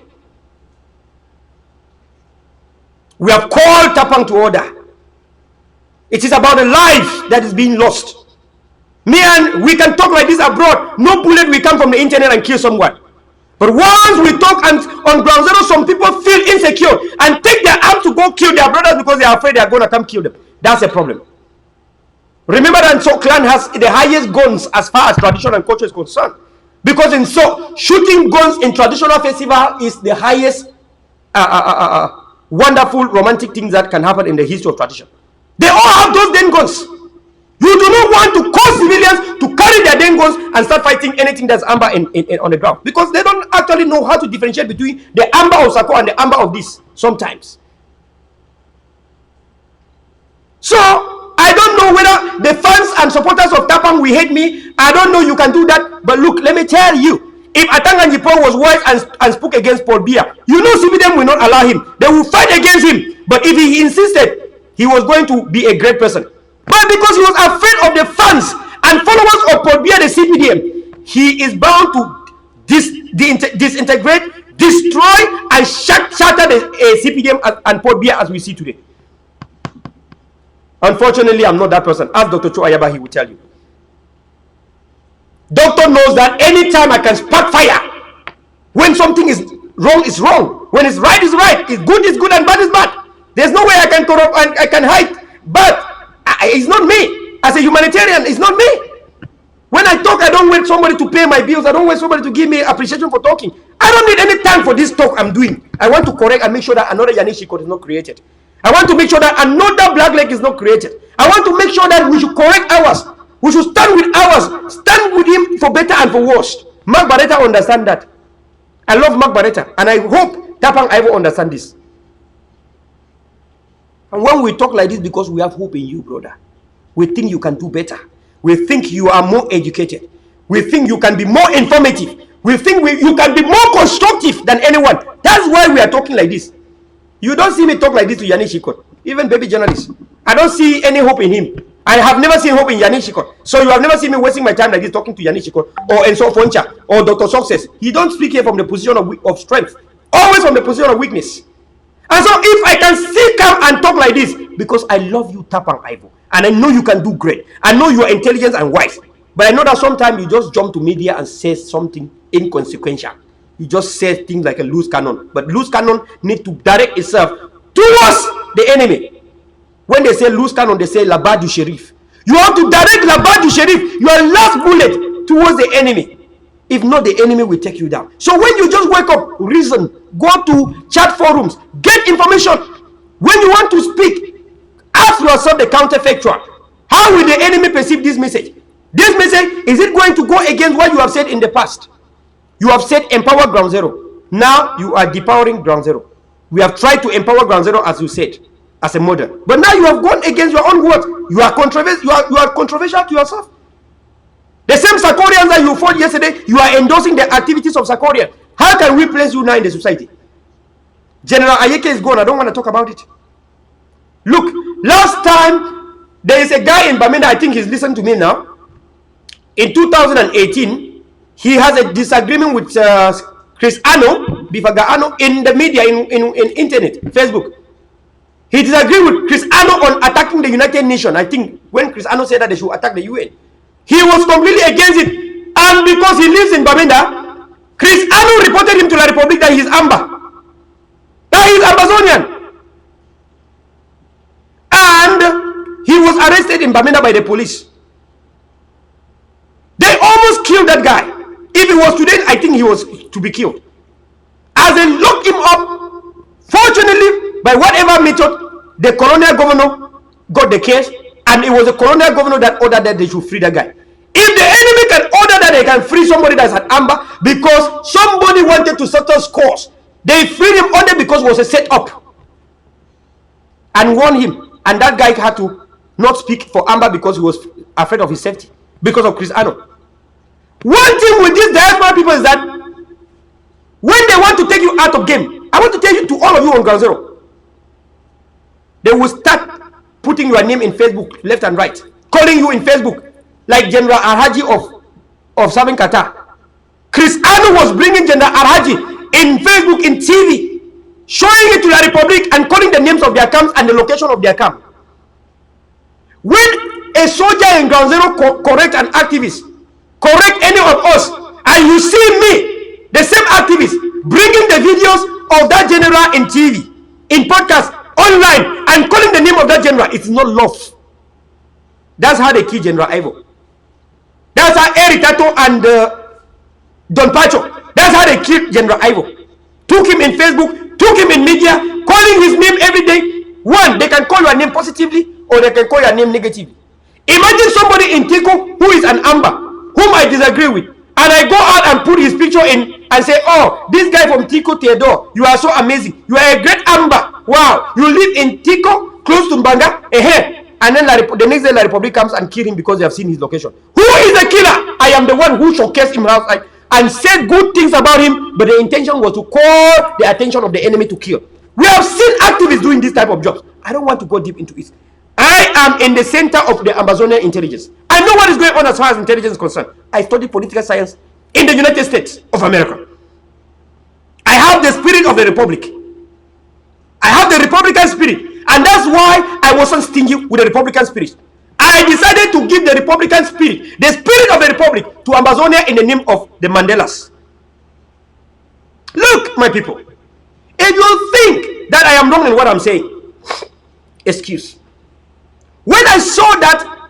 C: We have called Tapang to order. It is about a life that is being lost. Me and we can talk like this abroad. No bullet will come from the internet and kill someone. But once we talk and on ground zero, some people feel insecure and take their arms to go kill their brothers because they are afraid they are going to come kill them. That's a problem. Remember that So clan has the highest guns as far as tradition and culture is concerned. Because in So, shooting guns in traditional festival is the highest wonderful romantic things that can happen in the history of tradition. They all have those damn guns. You do not want to cause civilians to carry their damn guns and start fighting anything that's Amba on the ground. Because they don't actually know how to differentiate between the Amba of Sarko and the Amba of this sometimes. So, I don't know whether the fans and supporters of Tapang will hate me. I don't know you can do that. But look, let me tell you. If Atang and Jipo was wise and spoke against Paul Biya, you know CBDM will not allow him. They will fight against him. But if he insisted, he was going to be a great person. But because he was afraid of the fans and followers of Paul Biya, the CPDM, he is bound to disintegrate, destroy, and shatter the CPDM and Paul Biya as we see today. Unfortunately, I'm not that person. Ask Dr. Cho Ayaba, he will tell you. Doctor knows that anytime I can spark fire, when something is wrong, it's wrong. When it's right, it's right. It's good, and bad is bad. There's no way I can corrupt and I can hide. But it's not me. As a humanitarian, it's not me. When I talk, I don't wait somebody to pay my bills. I don't wait somebody to give me appreciation for talking. I don't need any time for this talk I'm doing. I want to correct and make sure that another Yanis Shikot is not created. I want to make sure that another Black Leg is not created. I want to make sure that we should correct ours. We should stand with ours. Stand with him for better and for worse. Mark Barretta understand that. I love Mark Barretta. And I hope Tapang Ivo understand this. And when we talk like this, because we have hope in you, brother. We think you can do better. We think you are more educated. We think you can be more informative. We think you can be more constructive than anyone. That's why we are talking like this. You don't see me talk like this to Yanis Shikot, even baby journalists. I don't see any hope in him. I have never seen hope in Yanis Shikot. So you have never seen me wasting my time like this talking to Yanis Shikot or Enso Foncha or Dr. Success. He don't speak here from the position of strength. Always from the position of weakness. And so if I can still come and talk like this, because I love you, Tapang Ivo, and I know you can do great. I know you are intelligent and wise. But I know that sometimes you just jump to media and say something inconsequential. You just say things like a loose cannon. But loose cannon need to direct itself towards the enemy. When they say loose cannon, they say Labar du Sheriff. You have to direct Labar du Sheriff, your last bullet, towards the enemy. If not, the enemy will take you down. So when you just wake up, reason, go to chat forums, get information. When you want to speak, ask yourself the counterfactual. How will the enemy perceive this message? This message, is it going to go against what you have said in the past? You have said empower ground zero. Now you are depowering ground zero. We have tried to empower ground zero as you said. as a model. But now you have gone against your own word. You are controversial. You are controversial to yourself. The same Sarkorians that you fought yesterday, you are endorsing the activities of Sarkorian. How can we place you now in the society? General Ayeke is gone. I don't want to talk about it. Look, last time there is a guy in Bamenda, I think he's listening to me now. In 2018, he has a disagreement with Chris Ano, Bifaga Ano, in the media, in internet, Facebook. He disagreed with Chris Ano on attacking the United Nations. I think when Chris Ano said that they should attack the UN, he was completely against it. And because he lives in Bamenda, Chris Ano reported him to La Republic that he is Amba. That he is Ambazonian. And he was arrested in Bamenda by the police. They almost killed that guy. If it was today, I think he was to be killed. As they locked him up, fortunately, by whatever method, the colonial governor got the case, and it was the colonial governor that ordered that they should free that guy. If the enemy can order that they can free somebody that's at Amba because somebody wanted to settle scores, they freed him only because it was a setup and warned him. And that guy had to not speak for Amba because he was afraid of his safety because of Chris Ano. One thing with these diaspora people is that when they want to take you out of game, I want to tell you to all of you on Ground Zero, they will start putting your name in Facebook left and right, calling you in Facebook like General Alhaji of Southern Qatar. Chris Ano was bringing General Alhaji in Facebook, in TV, showing it to the Republic and calling the names of their camps and the location of their camp. When a soldier in Ground Zero correct an activist, correct any of us, and you see me, the same activist, bringing the videos of that general in TV, in podcast, online, and calling the name of that general, it's not love. That's how they kill General Ivo. That's how Eric Tato and Don Pacho, that's how they killed General Ivo. Took him in Facebook, took him in media, calling his name every day. One, they can call your name positively, or they can call your name negatively. Imagine somebody in Tico who is an Amba, whom I disagree with, and I go out and put his picture in and say, oh, this guy from Tico Theodore, you are so amazing, you are a great Amba, wow, you live in Tico, close to Mbanga, and then the next day La Republic comes and kill him because they have seen his location. Who is the killer? I am the one who showcased him outside and said good things about him, but the intention was to call the attention of the enemy to kill. We have seen activists doing this type of jobs. I don't want to go deep into it. I am in the center of the Ambazonian intelligence. I know what is going on as far as intelligence is concerned. I studied political science in the United States of America. I have the spirit of the Republic. I have the Republican spirit. And that's why I wasn't stingy with the Republican spirit. I decided to give the Republican spirit, the spirit of the Republic, to Ambazonia in the name of the Mandelas. Look, my people, if you think that I am wrong in what I'm saying, excuse. When I saw that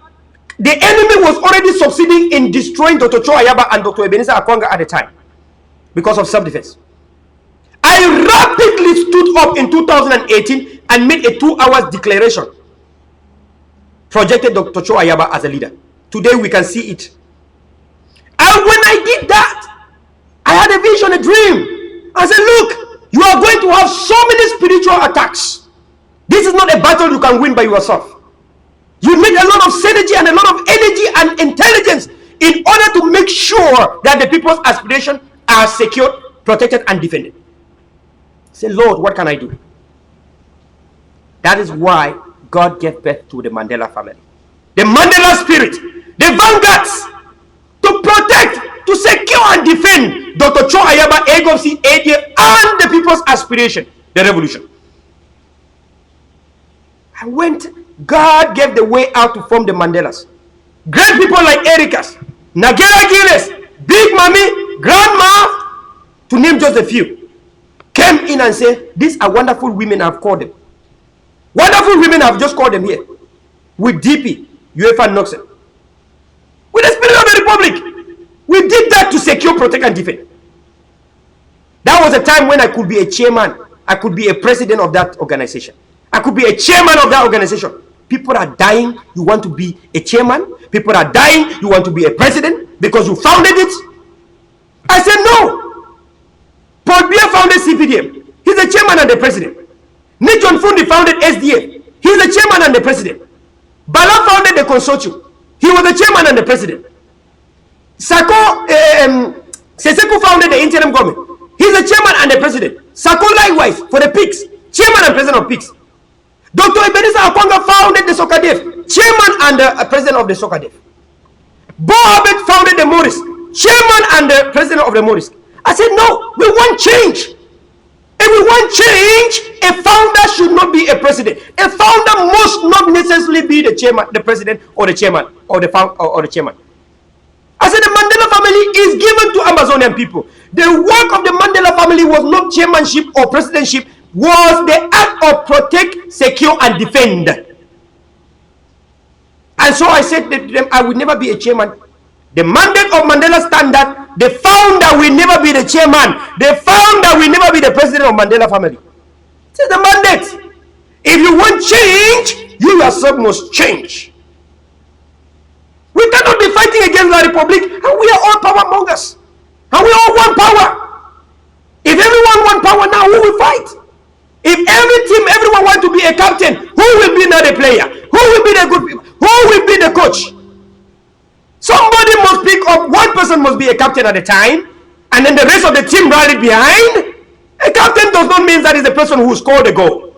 C: the enemy was already succeeding in destroying Dr. Cho Ayaba and Dr. Ebenezer Akwanga at the time because of self-defense, I rapidly stood up in 2018 and made a 2-hour declaration, projected Dr. Cho Ayaba as a leader. Today we can see it. And when I did that, I had a vision, a dream. I said, look, you are going to have so many spiritual attacks. This is not a battle you can win by yourself. You need a lot of synergy and a lot of energy and intelligence in order to make sure that the people's aspirations are secured, protected, and defended. Say, Lord, what can I do? That is why God gave birth to the Mandela family. The Mandela spirit, the vanguards, to protect, to secure and defend Dr. Cho Ayaba, Egomsi, ADA, and the people's aspiration, the revolution. God gave the way out to form the Mandelas. Great people like Ericas, Nagera Gilles, Big Mami, Grandma, to name just a few, came in and said, these are wonderful women, I've called them. Wonderful women, I've just called them here. With DP, UEFA Noxen. With the spirit of the Republic. We did that to secure, protect, and defend. That was a time when I could be a chairman. I could be a president of that organization. I could be a chairman of that organization. People are dying, you want to be a chairman. People are dying, you want to be a president because you founded it. I said no. Paul Biya founded CPDM. He's the chairman and the president. Nick John Fundi founded SDF. He's the chairman and the president. Bala founded the consortium. He was the chairman and the president. Seseko founded the interim government. He's the chairman and the president. Sako likewise for the PIGS, chairman and president of PIGS. Dr. Ebenezer Akwanga founded the Sokadef, chairman and the president of the Sokadef. Bo Abed founded the Morris, chairman and the president of the Morris. I said, no, we want change. If we want change, a founder should not be a president. A founder must not necessarily be the chairman, the president, or the chairman, or the chairman. I said the Mandela family is given to Amazonian people. The work of the Mandela family was not chairmanship or presidentship, was the act of protect, secure, and defend. And so I said to them, I would never be a chairman. The mandate of Mandela Standard, the founder will never be the chairman. The founder will never be the president of Mandela family. This is the mandate. If you want change, you yourself must change. We cannot be fighting against the republic, and we are all power mongers. And we all want power. If everyone wants power now, who will fight? If every team, everyone wants to be a captain, who will be now the player? Who will be the good people? Who will be the coach? Somebody must pick up, one person must be a captain at a time, and then the rest of the team rally behind. A captain does not mean that is the person who scored the goal.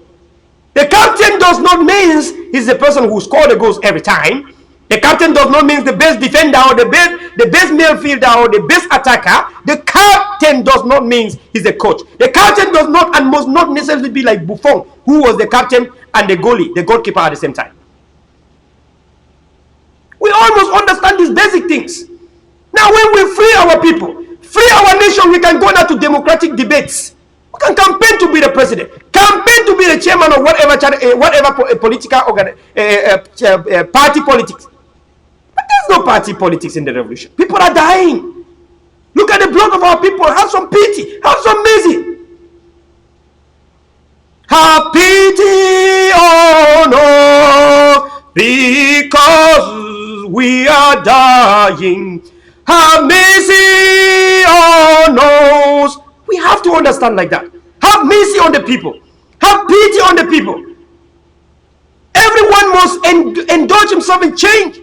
C: The captain does not mean he's the person who scored the goals every time. The captain does not mean the best defender or the best midfielder or the best attacker. The captain does not mean he's the coach. The captain does not and must not necessarily be like Buffon, who was the captain and the goalie, the goalkeeper at the same time. We almost understand these basic things. Now, when we free our people, free our nation, we can go now to democratic debates. We can campaign to be the president, campaign to be the chairman of whatever political party politics. But there's no party politics in the revolution. People are dying. Look at the blood of our people. Have some pity. Have some mercy. Have pity on us, because we are dying. Have mercy on us. We have to understand like that. Have mercy on the people. Have pity on the people. Everyone must indulge himself in change.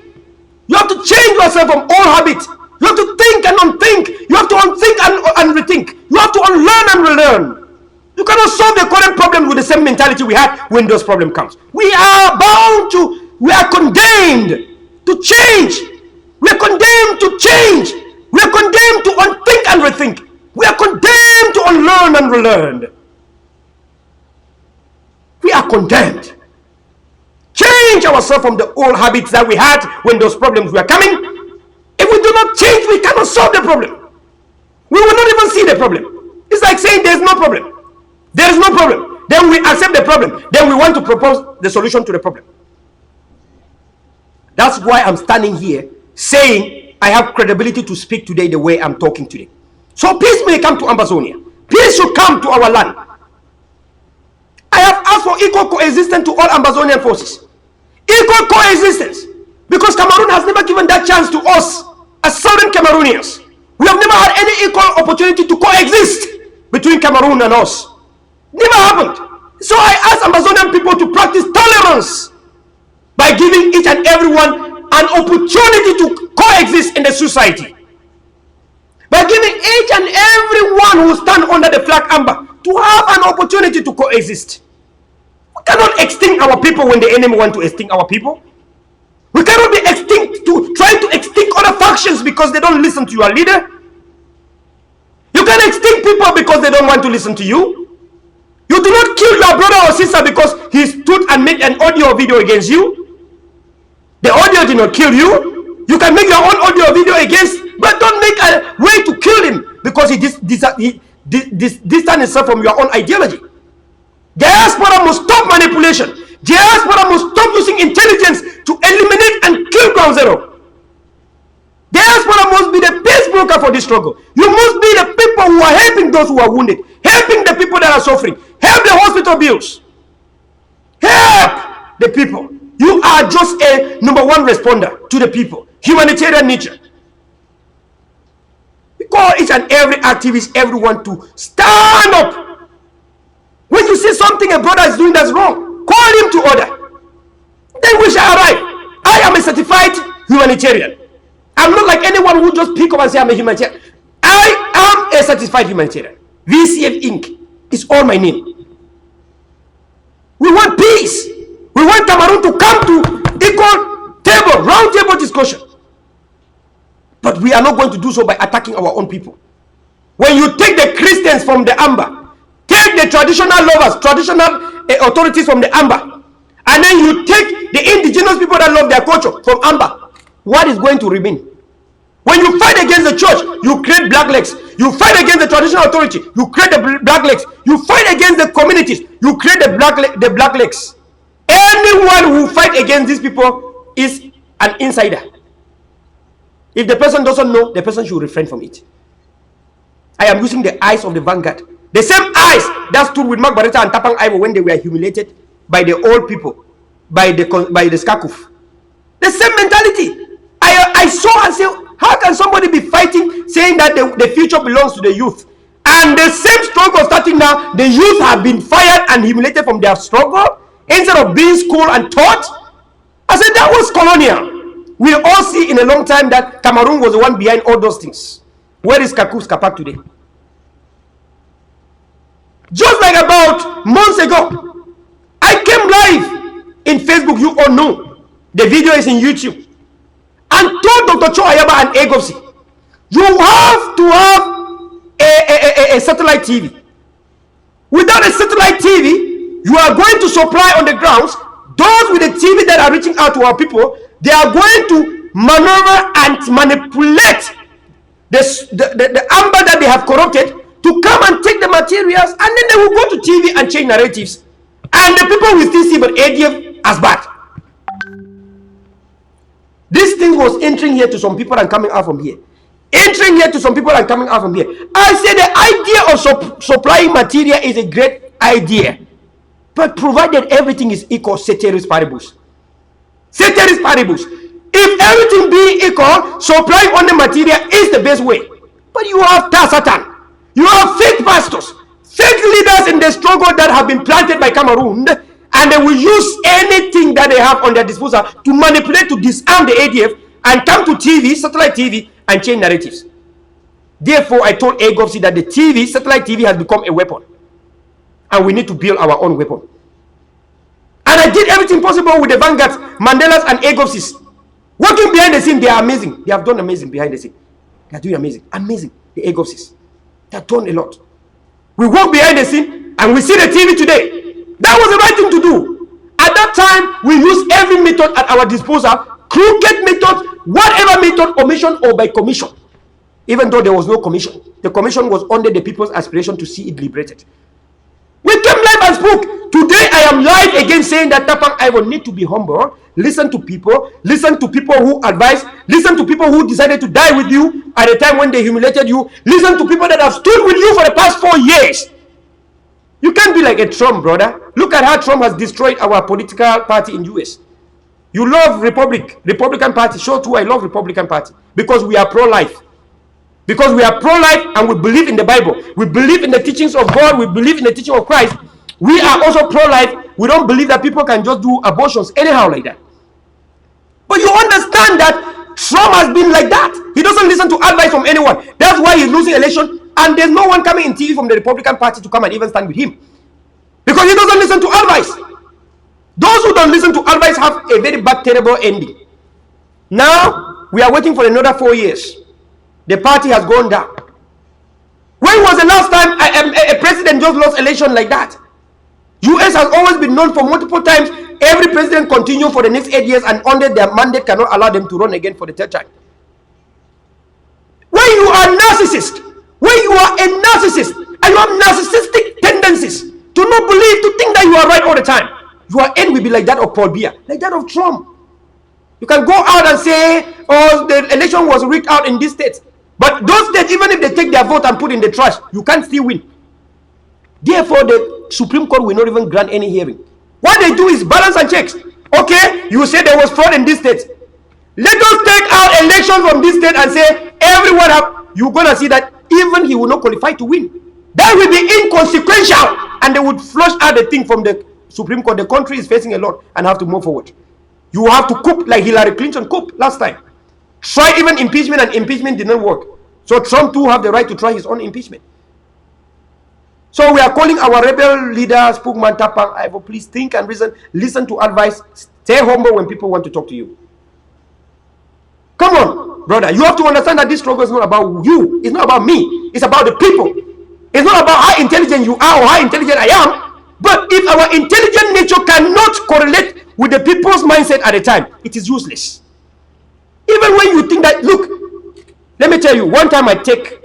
C: You have to change yourself from old habits. You have to think and unthink. You have to unthink and rethink. You have to unlearn and relearn. You cannot solve the current problem with the same mentality we had when those problems comes. We are condemned to change. We are condemned to change. We are condemned to unthink and rethink. We are condemned to unlearn and relearn. We are condemned. Change ourselves from the old habits that we had when those problems were coming. If we do not change, we cannot solve the problem. We will not even see the problem. It's like saying there is no problem. There is no problem. Then we accept the problem. Then we want to propose the solution to the problem. That's why I'm standing here saying I have credibility to speak today the way I'm talking today. So peace may come to Ambazonia. Peace should come to our land. I have asked for equal coexistence to all Ambazonian forces. Equal coexistence. Because Cameroon has never given that chance to us as southern Cameroonians. We have never had any equal opportunity to coexist between Cameroon and us. Never happened. So I ask Amazonian people to practice tolerance by giving each and everyone an opportunity to coexist in the society. By giving each and everyone who stand under the flag Amba to have an opportunity to coexist. We cannot extinct our people when the enemy want to extinct our people. We cannot be trying to extinct other factions because they don't listen to your leader. You can extinct people because they don't want to listen to you. You do not kill your brother or sister because he stood and made an audio or video against you. The audio did not kill you. You can make your own audio or video against, but don't make a way to kill him because he distanced himself from your own ideology. Diaspora must stop manipulation. Diaspora must stop using intelligence to eliminate and kill Ground Zero. Diaspora must be the peace broker for this struggle. You must be the people who are helping those who are wounded, helping the people that are suffering, help the hospital bills, help the people. You are just a number one responder to the people. Humanitarian nature. We call each and every activist, everyone to stand up. When you see something a brother is doing that's wrong, call him to order. wish I arrived. I am a certified humanitarian. I'm not like anyone who just pick up and say I'm a humanitarian. I am a certified humanitarian. VCF Inc. is all my name. We want peace. We want Cameroon to come to equal table, round table discussion. But we are not going to do so by attacking our own people. When you take the Christians from the Amba, take the traditional lovers, traditional authorities from the Amba, and then you take the indigenous people that love their culture from Amba, what is going to remain? When you fight against the church, you create black legs. You fight against the traditional authority, you create the black legs. You fight against the communities, you create the black legs. Anyone who fight against these people is an insider. If the person doesn't know, the person should refrain from it. I am using the eyes of the vanguard. The same eyes that stood with Mark Barretta and Tapang Ivo when they were humiliated by the old people, by the Skakuf. The same mentality. I saw and said, how can somebody be fighting, saying that the future belongs to the youth? And the same struggle starting now, the youth have been fired and humiliated from their struggle instead of being schooled and taught. I said that was colonial. We all see in a long time that Cameroon was the one behind all those things. Where is Kakuf Kapak today? Just like about months ago, I came live in Facebook. You all know the video is in YouTube, and told Dr. Cho Ayaba and Egopsi, you have to have a satellite TV. Without a satellite TV, you are going to supply on the grounds. Those with the TV that are reaching out to our people, they are going to maneuver and manipulate the Amba that they have corrupted to come and take the materials, and then they will go to TV and change narratives, and the people will still see but ADF as bad. This thing was entering here to some people and coming out from here, entering here to some people and coming out from here. I say the idea of supplying material is a great idea, but provided everything is equal, ceteris paribus. Ceteris paribus. If everything being equal, supplying only material is the best way. But you have Satan, you have fake pastors, fake leaders in the struggle that have been planted by Cameroon, and they will use anything that they have on their disposal to manipulate, to disarm the ADF, and come to TV, satellite TV, and change narratives. Therefore, I told Egopsi that the TV, satellite TV, has become a weapon, and we need to build our own weapon. And I did everything possible with the vanguards, Mandelas and Egopsis. Working behind the scene, they are amazing. They have done amazing behind the scene. They are doing amazing. Amazing. The Egopsis. They have done a lot. We work behind the scene and we see the TV today. That was the right thing to do. At that time, we used every method at our disposal. Crooked method, whatever method, omission or by commission. Even though there was no commission. The commission was under the people's aspiration to see it liberated. We came live and spoke. Today I am live again saying that Tapang Ivo need to be humble. Listen to people who advise, listen to people who decided to die with you at a time when they humiliated you, listen to people that have stood with you for the past 4 years. You can't be like a Trump, brother. Look at how Trump has destroyed our political party in US. You love Republican Party. Sure too, I love Republican Party because we are pro-life. Because we are pro-life and we believe in the Bible. We believe in the teachings of God. We believe in the teaching of Christ. We are also pro-life. We don't believe that people can just do abortions anyhow like that. But you understand that Trump has been like that. He doesn't listen to advice from anyone. That's why he's losing election. And there's no one coming in TV from the Republican Party to come and even stand with him. Because he doesn't listen to advice. Those who don't listen to advice have a very bad, terrible ending. Now, we are waiting for another 4 years. The party has gone down. When was the last time a president just lost election like that? US has always been known for multiple times. Every president continue for the next 8 years and under their mandate cannot allow them to run again for the third time. When you are a narcissist, when you are a narcissist and you have narcissistic tendencies to not believe, to think that you are right all the time, your end will be like that of Paul Biya, like that of Trump. You can go out and say, oh, the election was rigged out in this state. But those states, even if they take their vote and put in the trash, you can't still win. Therefore, the Supreme Court will not even grant any hearing. What they do is balance and checks. Okay, you say there was fraud in this state. Let us take out elections from this state and say everyone have. You're gonna see that even he will not qualify to win. That will be inconsequential, and they would flush out the thing from the Supreme Court. The country is facing a lot and have to move forward. You have to coup like Hillary Clinton coup last time. Try even impeachment, and impeachment did not work. So Trump too have the right to try his own impeachment. So we are calling our rebel leader, Spookman Tapang, Ivo, please think and reason, listen to advice, stay humble when people want to talk to you. Come on, brother. You have to understand that this struggle is not about you. It's not about me. It's about the people. It's not about how intelligent you are or how intelligent I am. But if our intelligent nature cannot correlate with the people's mindset at the time, it is useless. Even when you think that, look, let me tell you, one time I took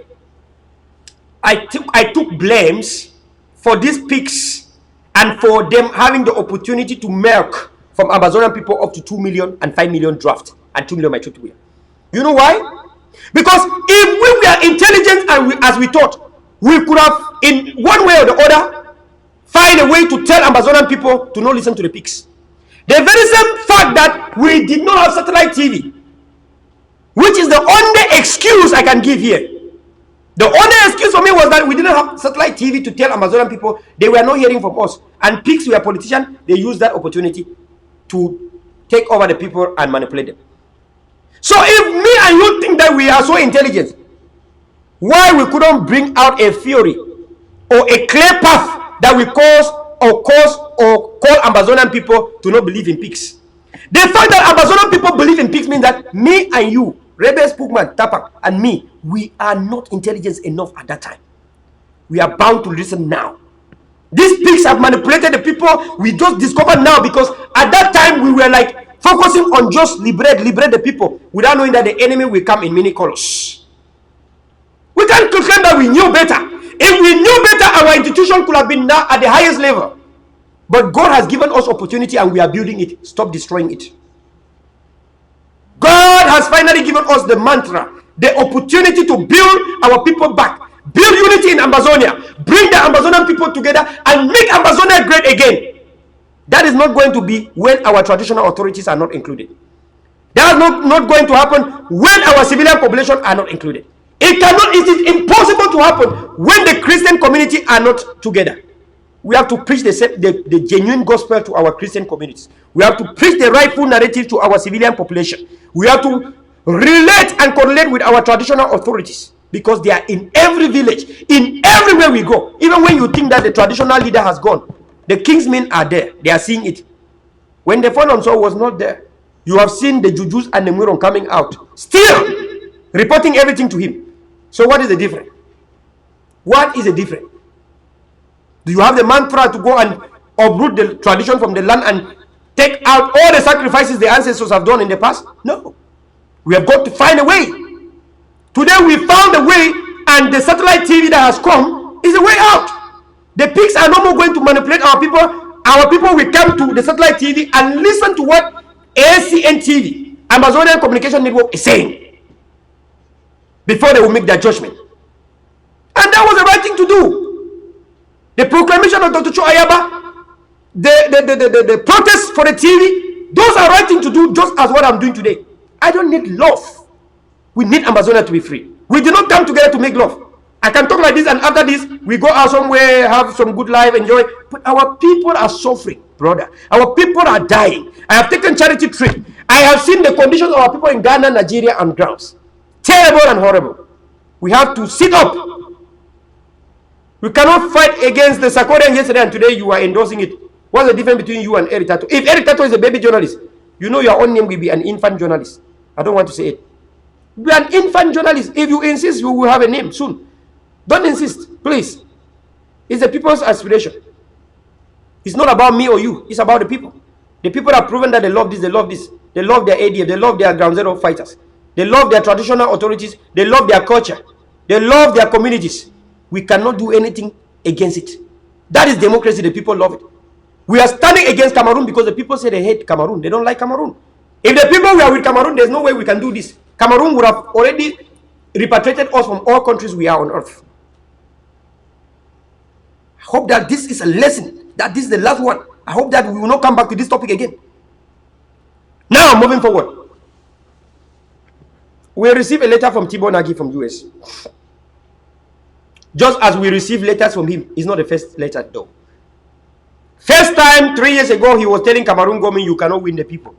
C: blames for these pigs and for them having the opportunity to milk from Amazonian people up to 2 million and 5 million draft and 2 million my trip. You know why? Because if we were intelligent and as we thought, we could have, in one way or the other, find a way to tell Amazonian people to not listen to the pigs. The very same fact that we did not have satellite TV, which is the only excuse I can give here. The only excuse for me was that we didn't have satellite TV to tell Amazonian people they were not hearing from us. And pigs were politicians, they used that opportunity to take over the people and manipulate them. So if me and you think that we are so intelligent, why we couldn't bring out a theory or a clear path that we call Amazonian people to not believe in pigs? The fact that Amazonian people believe in pigs means that me and you, Rebel Spookman, Tapak, and me, we are not intelligent enough at that time. We are bound to listen now. These pigs have manipulated the people. We just discovered now because at that time we were like focusing on just liberate the people without knowing that the enemy will come in many colors. We can't claim that we knew better. If we knew better, our institution could have been now at the highest level. But God has given us opportunity and we are building it. Stop destroying it. God has finally given us the mantra, the opportunity to build our people back, build unity in Amazonia, bring the Amazonian people together and make Amazonia great again. That is not going to be when our traditional authorities are not included. That is not going to happen when our civilian population are not included. It is impossible to happen when the Christian community are not together. We have to preach the genuine gospel to our Christian communities. We have to preach the rightful narrative to our civilian population. We have to relate and correlate with our traditional authorities because they are in every village, in everywhere we go. Even when you think that the traditional leader has gone, the king's men are there. They are seeing it. When the fallen soul was not there, you have seen the jujus and the muron coming out, still reporting everything to him. So what is the difference? What is the difference? Do you have the mantra to go and uproot the tradition from the land and take out all the sacrifices the ancestors have done in the past? No. We have got to find a way. Today we found a way, and the satellite TV that has come is a way out. The pigs are no more going to manipulate our people. Our people will come to the satellite TV and listen to what ACN TV, Amazonian Communication Network, is saying before they will make their judgment. And that was the right thing to do. The proclamation of Dr. Cho Ayaba, the protest for the TV, those are right thing to do, just as what I'm doing today. I don't need love. We need Amazonia to be free. We did not come together to make love. I can talk like this, and after this, we go out somewhere, have some good life, enjoy. But our people are suffering, brother. Our people are dying. I have taken charity trip. I have seen the conditions of our people in Ghana, Nigeria, and grounds. Terrible and horrible. We have to sit up. We cannot fight against the Sarkodian yesterday and today you are endorsing it. What's the difference between you and Eric Tato? If Eric Tato is a baby journalist, you know your own name will be an infant journalist. I don't want to say it. Be an infant journalist. If you insist, you will have a name soon. Don't insist, please. It's the people's aspiration. It's not about me or you. It's about the people. The people have proven that they love this, they love this. They love their ADF, they love their ground zero fighters. They love their traditional authorities. They love their culture. They love their communities. We cannot do anything against it. That is democracy. The people love it. We are standing against Cameroon because the people say they hate Cameroon. They don't like Cameroon. If the people were with Cameroon, there's no way we can do this. Cameroon would have already repatriated us from all countries we are on earth. I hope that this is a lesson, that this is the last one. I hope that we will not come back to this topic again. Now, moving forward. We received a letter from Tibo Nagy from US. Just as we received letters from him. It's not the first letter though. First time, 3 years ago, he was telling Cameroon government, you cannot win the people.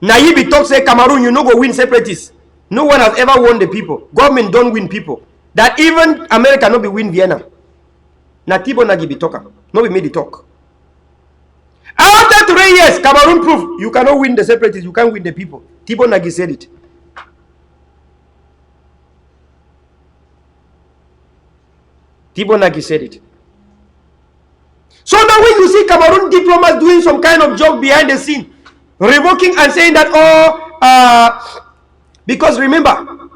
C: Now you be talk say Cameroon, you no go win separatists. No one has ever won the people. Government don't win people. That even America no be win Vienna. Now Tibo Nagi be talker. No be made the talk. After 3 years, Cameroon proof you cannot win the separatists, you can't win the people. Tibo Nagi said it. Tibo Nagi said it. So now when you see Cameroon diplomats doing some kind of job behind the scene, revoking and saying that, because remember,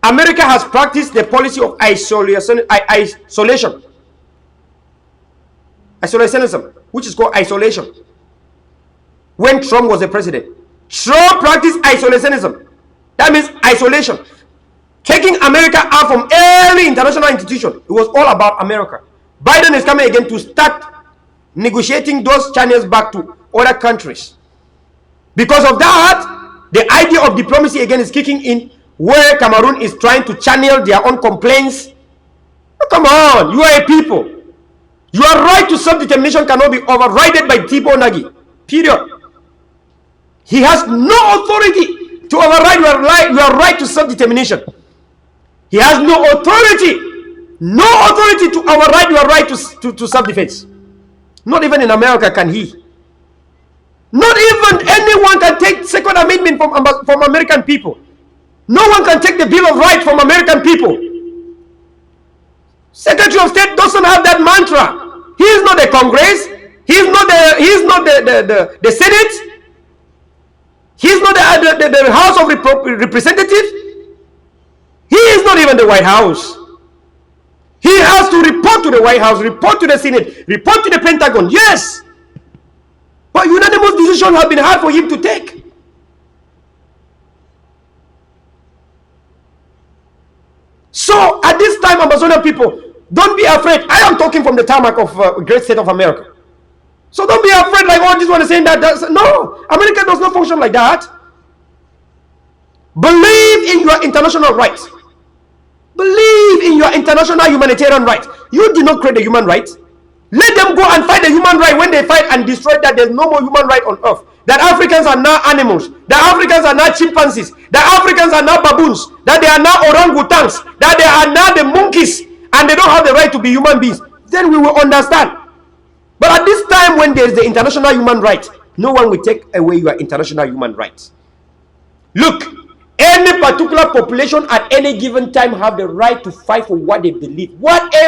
C: America has practiced the policy of isolationism, which is called isolation. When Trump was the president, Trump practiced isolationism. That means isolation. Taking America out from every international institution. It was all about America. Biden is coming again to start negotiating those channels back to other countries. Because of that, the idea of diplomacy again is kicking in, where Cameroon is trying to channel their own complaints. Oh, come on, you are a people. Your right to self-determination cannot be overridden by Tibo Nagi. Period. He has no authority to override your right to self-determination. He has no authority to override your right to self-defense. Not even in America can he. Not even anyone can take Second Amendment from American people. No one can take the Bill of Rights from American people. Secretary of State doesn't have that mantra. He is not the Congress. He is not the Senate. He is not the House of Representatives. He is not even the White House. He has to report to the White House, report to the Senate, report to the Pentagon. Yes. But unanimous decisions have been hard for him to take. So at this time, Amazonian people, don't be afraid. I am talking from the tarmac of great state of America. So don't be afraid like, oh, this one is saying that. No, America does not function like that. Believe in your international rights. Believe in your international humanitarian rights. You did not create the human rights. Let them go and fight the human right. When they fight and destroy that, there's no more human right on earth. That Africans are now animals. That Africans are now chimpanzees. That Africans are now baboons. That they are now orangutans. That they are now the monkeys. And they don't have the right to be human beings. Then we will understand. But at this time when there is the international human right, no one will take away your international human rights. Look, any particular population at any given time have the right to fight for what they believe. Whether they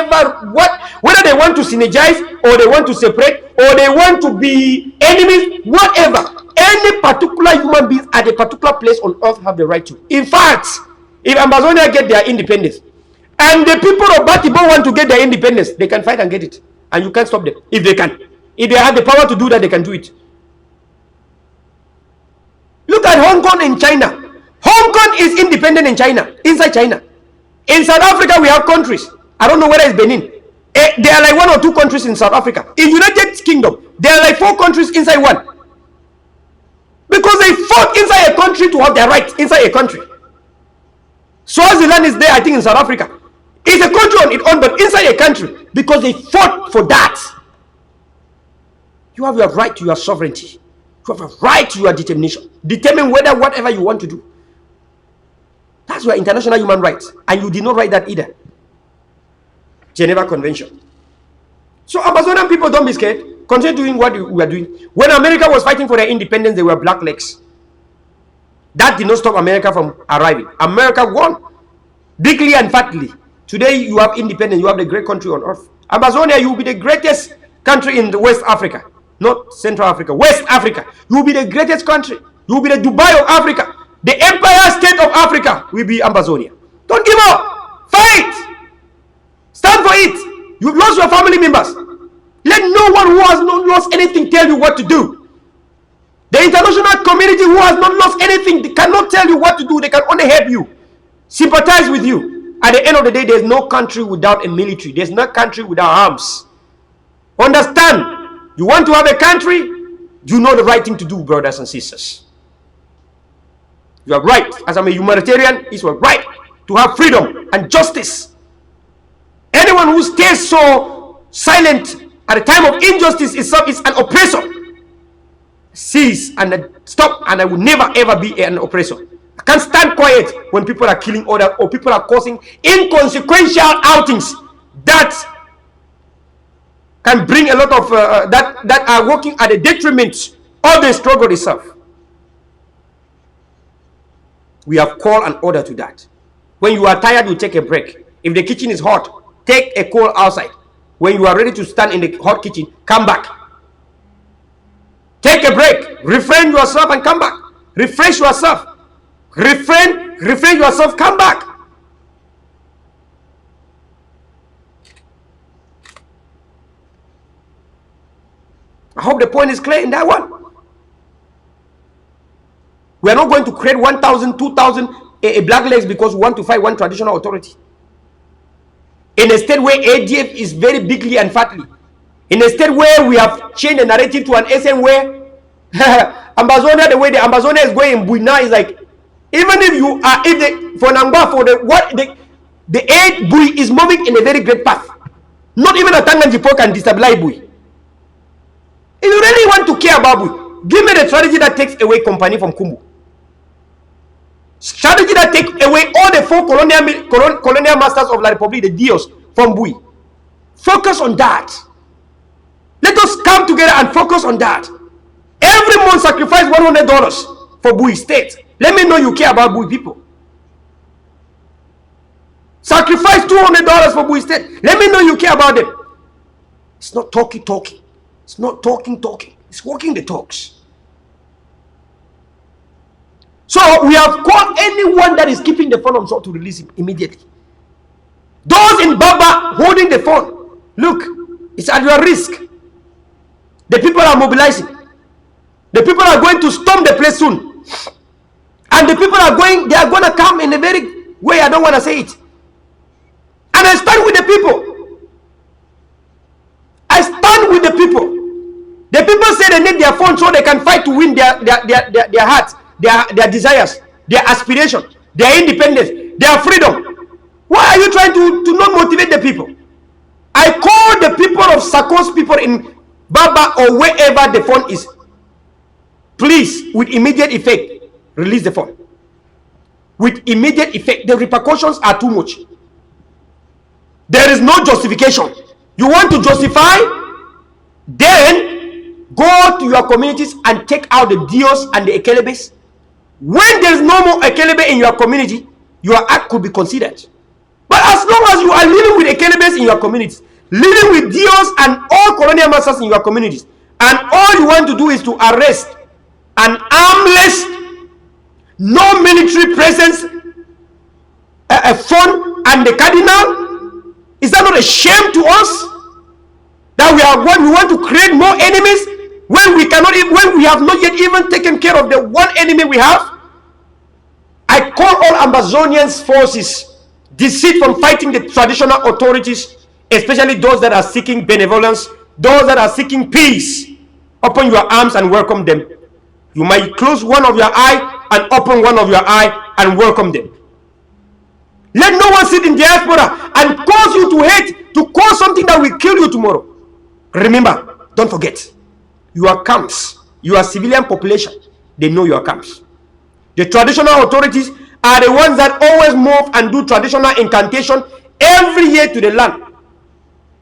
C: want to synergize, or they want to separate, or they want to be enemies, whatever. Any particular human being at a particular place on earth have the right to. In fact, if Amazonia get their independence, and the people of Batibo want to get their independence, they can fight and get it. And you can't stop them, if they can. If they have the power to do that, they can do it. Look at Hong Kong and China. Hong Kong is independent in China, inside China. In South Africa, we have countries. I don't know whether it's Benin. There are like 1 or 2 countries in South Africa. In United Kingdom, there are like 4 countries inside one. Because they fought inside a country to have their rights inside a country. Swaziland is there, I think, in South Africa. It's a country on its own, but inside a country. Because they fought for that. You have your right to your sovereignty. You have a right to your determination. Determine whatever you want to do. That's your international human rights. And you did not write that either. Geneva Convention. So Amazonian people, don't be scared. Continue doing what we are doing. When America was fighting for their independence, they were black legs. That did not stop America from arriving. America won. Bigly and fatly. Today you have independence. You have the great country on earth. Amazonia, you will be the greatest country in the West Africa. Not Central Africa. West Africa. You will be the greatest country. You will be the Dubai of Africa. The Empire State of Africa will be Amazonia. Don't give up. Fight. Stand for it. You've lost your family members. Let no one who has not lost anything tell you what to do. The international community who has not lost anything, they cannot tell you what to do. They can only help you. Sympathize with you. At the end of the day, there's no country without a military. There's no country without arms. Understand. You want to have a country? You know the right thing to do, brothers and sisters. You are right. As I'm a humanitarian, it's your right to have freedom and justice. Anyone who stays so silent at a time of injustice is an oppressor. cease and stop, and I will never ever be an oppressor. I can't stand quiet when people are killing others or people are causing inconsequential outings that can bring a lot of that are working at a detriment of the struggle itself. We have called an order to that. When you are tired, you take a break. If the kitchen is hot, take a cold outside. When you are ready to stand in the hot kitchen, come back. Take a break, refrain yourself and come back. Refresh yourself. Refrain yourself, come back. I hope the point is clear in that one. We are not going to create 1,000, 2,000 black legs because we want to fight one traditional authority. In a state where ADF is very bigly and fatly. In a state where we have changed the narrative to an SN where Ambazonia, the way the Ambazonia is going in Buina is like, even if you are, if the, for Namba, for the aid Bui is moving in a very great path. Not even a Tanganjipo can destabilize Bui. If you really want to care about Bui, give me the strategy that takes away company from Kumbu. Strategy that takes away all the four colonial masters of La Republic, the Dios, from Bui. Focus on that. Let us come together and focus on that. Every month sacrifice $100 for Bui state. Let me know you care about Bui people. Sacrifice $200 for Bui state. Let me know you care about them. It's not talking. It's not talking. It's walking the talks. So we have called anyone that is keeping the phone on shore to release him immediately. Those in Baba holding the phone, look, it's at your risk. The people are mobilizing. The people are going to storm the place soon. And the people are going to come in a very way, I don't want to say it. And I stand with the people. I stand with the people. The people say they need their phone so they can fight to win their hearts, their desires, their aspiration, their independence, their freedom. Why are you trying to not motivate the people? I call the people of Sakos people in Baba or wherever the phone is. Please, with immediate effect, release the phone. With immediate effect. The repercussions are too much. There is no justification. You want to justify? Then go to your communities and take out the Dios and the Ekelebes. When there is no more Ekelebe in your community, your act could be considered. But as long as you are living with Ekelebes in your communities, living with Dios and all colonial masters in your communities, and all you want to do is to arrest an armless, no military presence, a phone and the cardinal, is that not a shame to us? That we want to create more enemies when we have not yet even taken care of the one enemy we have. I call all Ambazonians forces desist from fighting the traditional authorities, especially those that are seeking benevolence, those that are seeking peace. Open your arms and welcome them. You might close one of your eye and open one of your eye and welcome them. Let no one sit in diaspora and cause you to hate, to cause something that will kill you tomorrow. Remember, don't forget, your camps, your civilian population, they know your camps. The traditional authorities are the ones that always move and do traditional incantation every year to the land.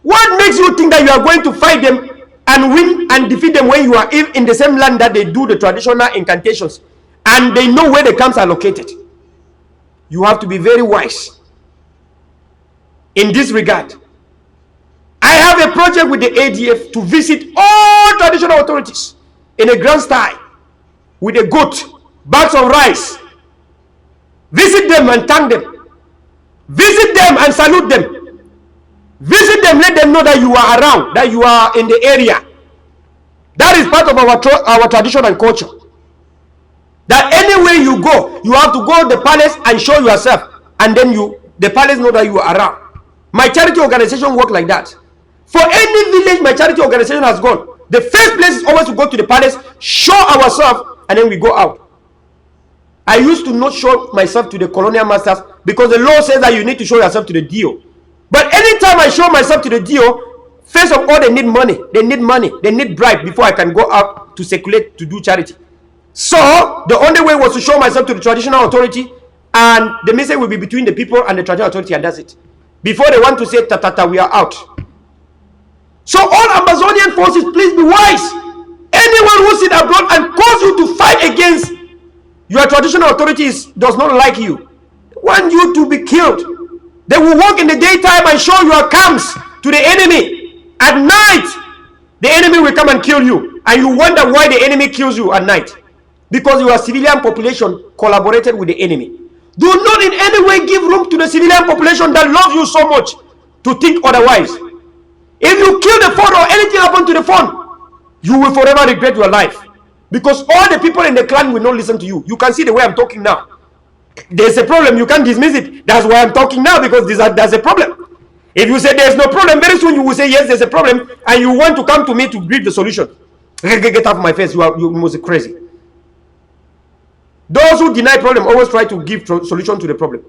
C: What makes you think that you are going to fight them and win and defeat them when you are in the same land that they do the traditional incantations and they know where the camps are located? You have to be very wise in this regard. I have a project with the ADF to visit all traditional authorities in a grand style with a goat, bags of rice. Visit them and thank them. Visit them and salute them. Visit them, let them know that you are around, that you are in the area. That is part of our tradition and culture. That anywhere you go, you have to go to the palace and show yourself, and then the palace know that you are around. My charity organization work like that. For any village my charity organization has gone, the first place is always to go to the palace, show ourselves, and then we go out. I used to not show myself to the colonial masters because the law says that you need to show yourself to the DO. But anytime I show myself to the DO, First of all, they need money. They need money. They need bribe before I can go out to circulate, to do charity. So the only way was to show myself to the traditional authority, and the message will be between the people and the traditional authority, and that's it. Before they want to say, ta ta ta, we are out. So all Amazonian forces, please be wise. Anyone who sit abroad and cause you to fight against your traditional authorities does not like you, want you to be killed. They will work in the daytime and show your camps to the enemy. At night, the enemy will come and kill you, and you wonder why the enemy kills you at night. Because your civilian population collaborated with the enemy. Do not in any way give room to the civilian population that loves you so much to think otherwise. If you kill the phone or anything happen to the phone, you will forever regret your life. Because all the people in the clan will not listen to you. You can see the way I'm talking now. There's a problem, you can't dismiss it. That's why I'm talking now, because there's a problem. If you say there's no problem, very soon you will say yes, there's a problem, and you want to come to me to bring the solution. Get out of my face, you must be crazy. Those who deny problem always try to give solution to the problem.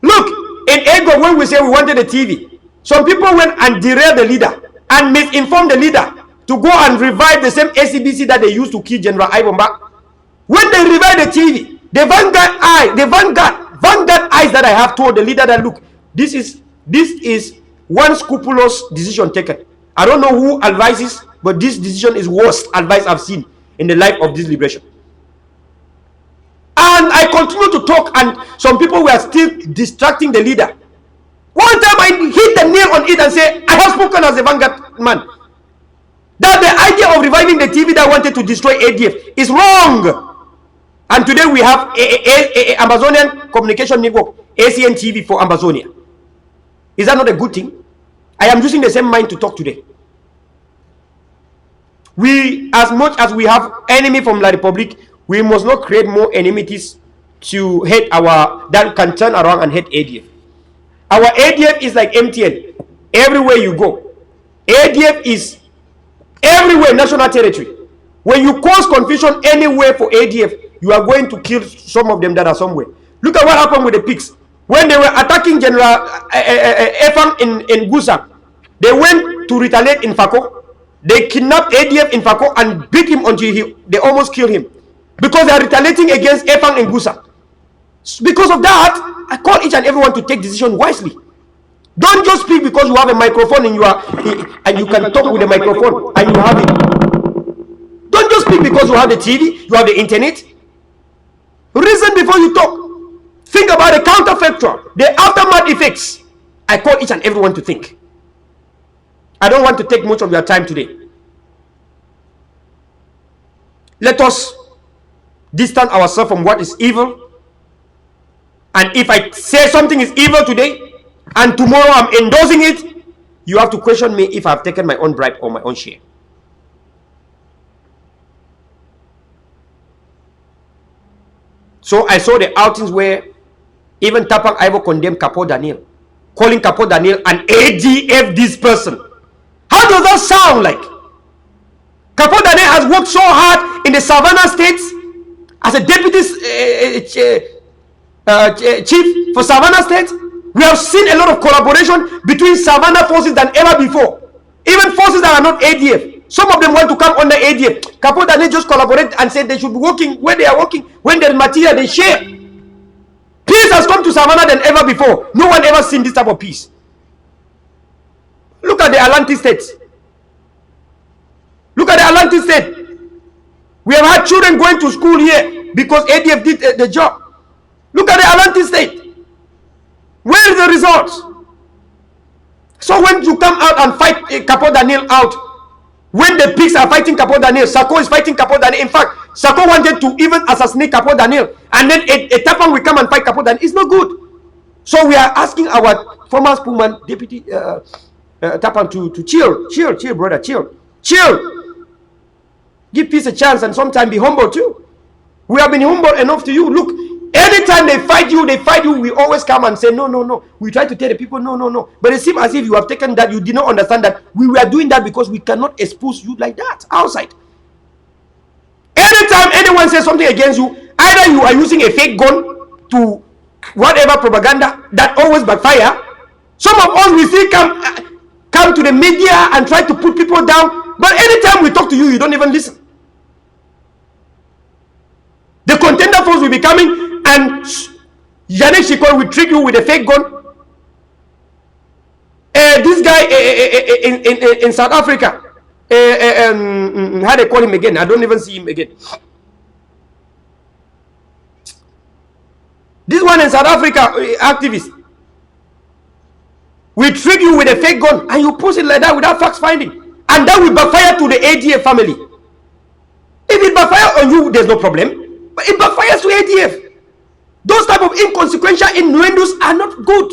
C: Look, in Ego, when we say we wanted a TV, some people went and derailed the leader and misinformed the leader to go and revive the same ACBC that they used to kill General Amba. When they revived the TV, the vanguard eyes that I have told the leader that, look, this is one scrupulous decision taken. I don't know who advises, but this decision is worst advice I've seen in the life of this liberation. And I continue to talk, and some people were still distracting the leader. One time I hit the nail on it and say, I have spoken as a vanguard man. That the idea of reviving the TV that wanted to destroy ADF is wrong. And today we have a Amazonian Communication Network, ACN TV for Amazonia. Is that not a good thing? I am using the same mind to talk today. We, as much as we have enemy from La Republic, we must not create more enmities to hate that can turn around and hate ADF. Our ADF is like MTN. Everywhere you go, ADF is everywhere, national territory. When you cause confusion anywhere for ADF, you are going to kill some of them that are somewhere. Look at what happened with the pigs. When they were attacking General Efang in Gusa, they went to retaliate in Fako. They kidnapped ADF in Fako and beat him until they almost killed him. Because they are retaliating against Efang and Gusa. Because of that, I call each and everyone to take decision wisely. Don't just speak because you have a microphone and you can talk with the microphone and you have it. Don't just speak because you have the TV, you have the internet. Reason before you talk. Think about the counterfactual, the aftermath effects. I call each and everyone to think. I don't want to take much of your time today. Let us distance ourselves from what is evil. And if I say something is evil today, and tomorrow I'm endorsing it, you have to question me if I've taken my own bribe or my own share. So I saw the outings where even Tapak Ivo condemned Capo Daniel, calling Capo Daniel an ADF this person. How does that sound like? Capo Daniel has worked so hard in the Savannah states as a deputy chief for Savannah state. We have seen a lot of collaboration between Savannah forces than ever before. Even forces that are not ADF. Some of them want to come under ADF. Capo Daniel just collaborate and said they should be working where they are working. When there's material, they share. Peace has come to Savannah than ever before. No one ever seen this type of peace. Look at the Atlantic states. Look at the Atlantic state. We have had children going to school here because ADF did the job. Look at the Atlantic state. Where is the results? So when you come out and fight Capo Daniel out, when the pigs are fighting Capo Daniel, Sako is fighting Capo Daniel. In fact, Sako wanted to even assassinate Capo Daniel, and then a Tapan will come and fight Capo Daniel. It's not good. So we are asking our former Spoonman deputy Tapan to chill, brother, chill. Give peace a chance and sometimes be humble too. We have been humble enough to you. Look, anytime they fight you, we always come and say, no. We try to tell the people, no. But it seems as if you have taken that, you did not understand that we were doing that because we cannot expose you like that outside. Anytime anyone says something against you, either you are using a fake gun to whatever propaganda that always backfire. Some of us, we still come, come to the media and try to put people down. But anytime we talk to you, you don't even listen. The contender force will be coming and Yannick Shikon will trick you with a fake gun. This guy in South Africa, how they call him again? I don't even see him again. This one in South Africa, activist, will trick you with a fake gun and you post it like that without facts finding. And that will backfire to the ADF family. If it backfires on you, there's no problem. But it backfires to ADF. Those type of inconsequential innuendos are not good.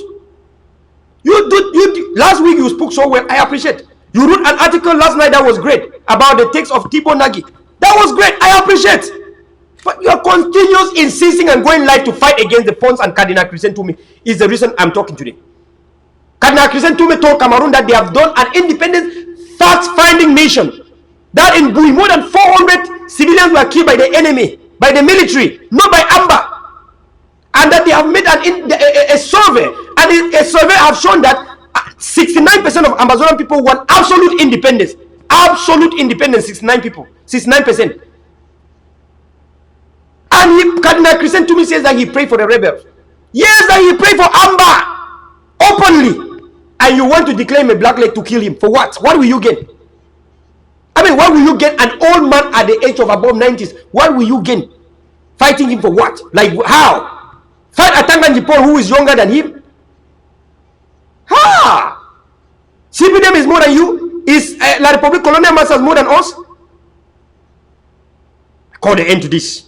C: Last week you spoke so well. I appreciate. You wrote an article last night that was great about the takes of Tipo Nagi. That was great. I appreciate. But your continuous insisting and going live to fight against the funds and Cardinal Christian Toomey is the reason I'm talking today. Cardinal Christian Toomey told Cameroon that they have done an independent fact-finding mission. That in Bui, more than 400 civilians were killed by the enemy, by the military, not by Amba. And that they have made a survey, and a survey have shown that 69% of Amazonian people want absolute independence. Absolute independence, 69%. And Cardinal Christian Toomey says that he prayed for the rebels. Yes, that he prayed for Amba openly. And you want to declare him a black leg to kill him. For what? What will you gain? I mean, what will you get an old man at the age of above 90s? What will you gain? Fighting him for what? Like how? Fight Atanganji Paul who is younger than him? Ha! CPDM is more than you? Is La Republic Colonial Masters more than us? Call the end to this.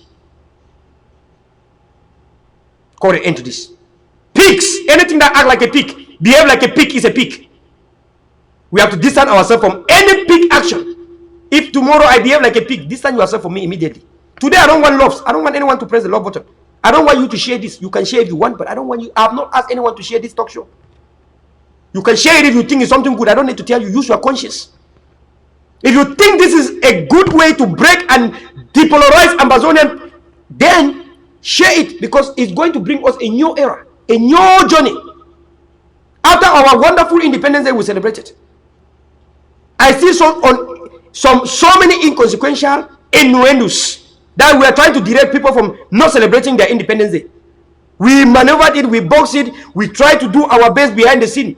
C: Call the end to this. Pigs! Anything that act like a pig, behave like a pig is a pig. We have to distance ourselves from any pig action. If tomorrow I behave like a pig, distance yourself from me immediately. Today I don't want loves. I don't want anyone to press the love button. I don't want you to share this. You can share if you want, but I don't want you. I have not asked anyone to share this talk show. You can share it if you think it's something good. I don't need to tell you. Use your conscience. If you think this is a good way to break and depolarize Amazonian, then share it, because it's going to bring us a new era, a new journey. After our wonderful Independence Day we celebrated, I see so many inconsequential innuendos that we are trying to direct people from not celebrating their Independence Day. We maneuvered it, we boxed it, we tried to do our best behind the scene.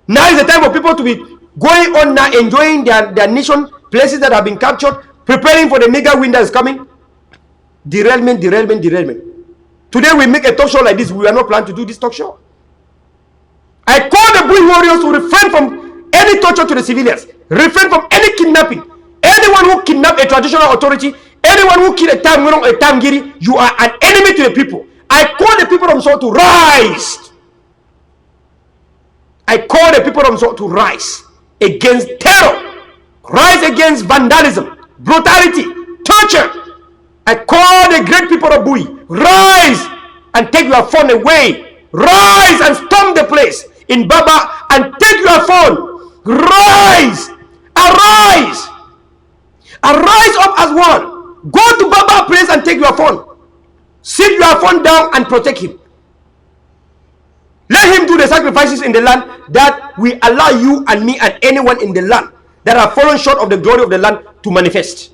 C: Now is the time for people to be going on now, enjoying their nation, places that have been captured, preparing for the mega win that is coming. Derailment. Today we make a talk show like this. We are not planning to do this talk show. I call the Bui warriors to refrain from any torture to the civilians, refrain from any kidnapping. Anyone who kidnap a traditional authority, anyone who kill a Tamgiri, you are an enemy to the people. I call the people of South to rise. I call the people of South to rise against terror, rise against vandalism, brutality, torture. I call the great people of Bui, rise and take your phone away. Rise and storm the place in Baba and take your phone. Rise, arise, arise up as one. Go to Baba place and take your phone. Sit your phone down and protect him. Let him do the sacrifices in the land that we allow you and me and anyone in the land that have fallen short of the glory of the land to manifest.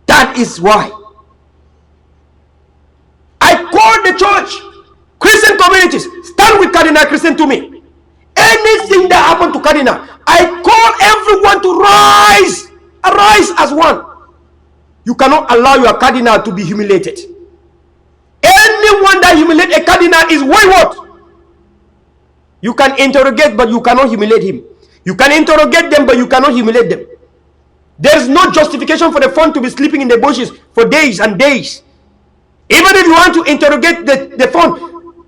C: That is why I call the church, Christian communities, stand with Cardinal Christian Toomey. Anything that happened to Cardinal, I call everyone to rise. Arise as one. You cannot allow your Cardinal to be humiliated. Anyone that humiliates a Cardinal is wayward. You can interrogate, but you cannot humiliate him. You can interrogate them, but you cannot humiliate them. There is no justification for the phone to be sleeping in the bushes for days and days. Even if you want to interrogate the phone,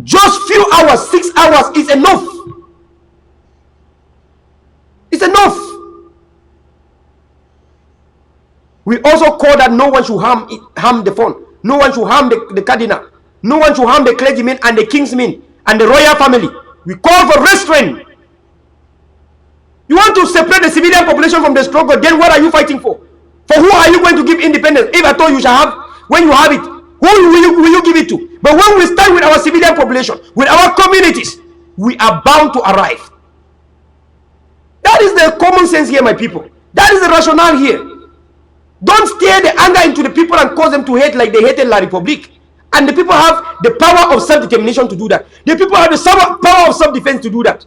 C: just few hours, 6 hours is enough. It's enough. We also call that no one should harm the phone. No one should harm the cardinal. No one should harm the clergymen and the kingsmen and the royal family. We call for restraint. You want to separate the civilian population from the struggle, then what are you fighting for? For who are you going to give independence? If at all you shall have, when you have it, who will you give it to? But when we stand with our civilian population, with our communities, we are bound to arrive. That is the common sense here, my people. That is the rationale here. Don't steer the anger into the people and cause them to hate like they hated La Republique. And the people have the power of self-determination to do that. The people have the power of self-defense to do that.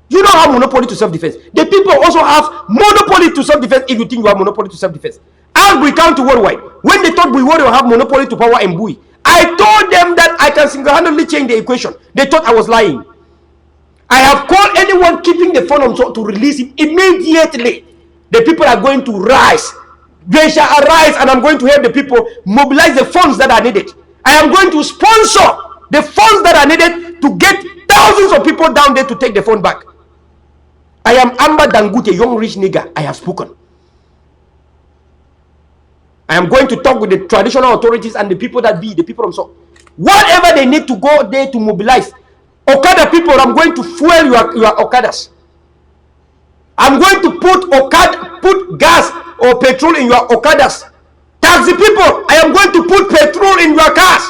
C: You don't have monopoly to self-defense. The people also have monopoly to self-defense if you think you have monopoly to self-defense. Ask Bui County worldwide. When they thought Bui Warrior have monopoly to power in Bui, I told them that I can single-handedly change the equation. They thought I was lying. I have called anyone keeping the phone on to release it immediately. The people are going to rise. They shall arise, and I'm going to help the people mobilize the funds that are needed. I am going to sponsor the funds that are needed to get thousands of people down there to take the phone back. I am Amba Dangote, young rich nigger. I have spoken. I am going to talk with the traditional authorities and the people that be, the people of so. Whatever they need to go there to mobilize. Okada people, I'm going to fuel your Okadas. I'm going to put gas or petrol in your Okadas. Taxi people, I am going to put petrol in your cars.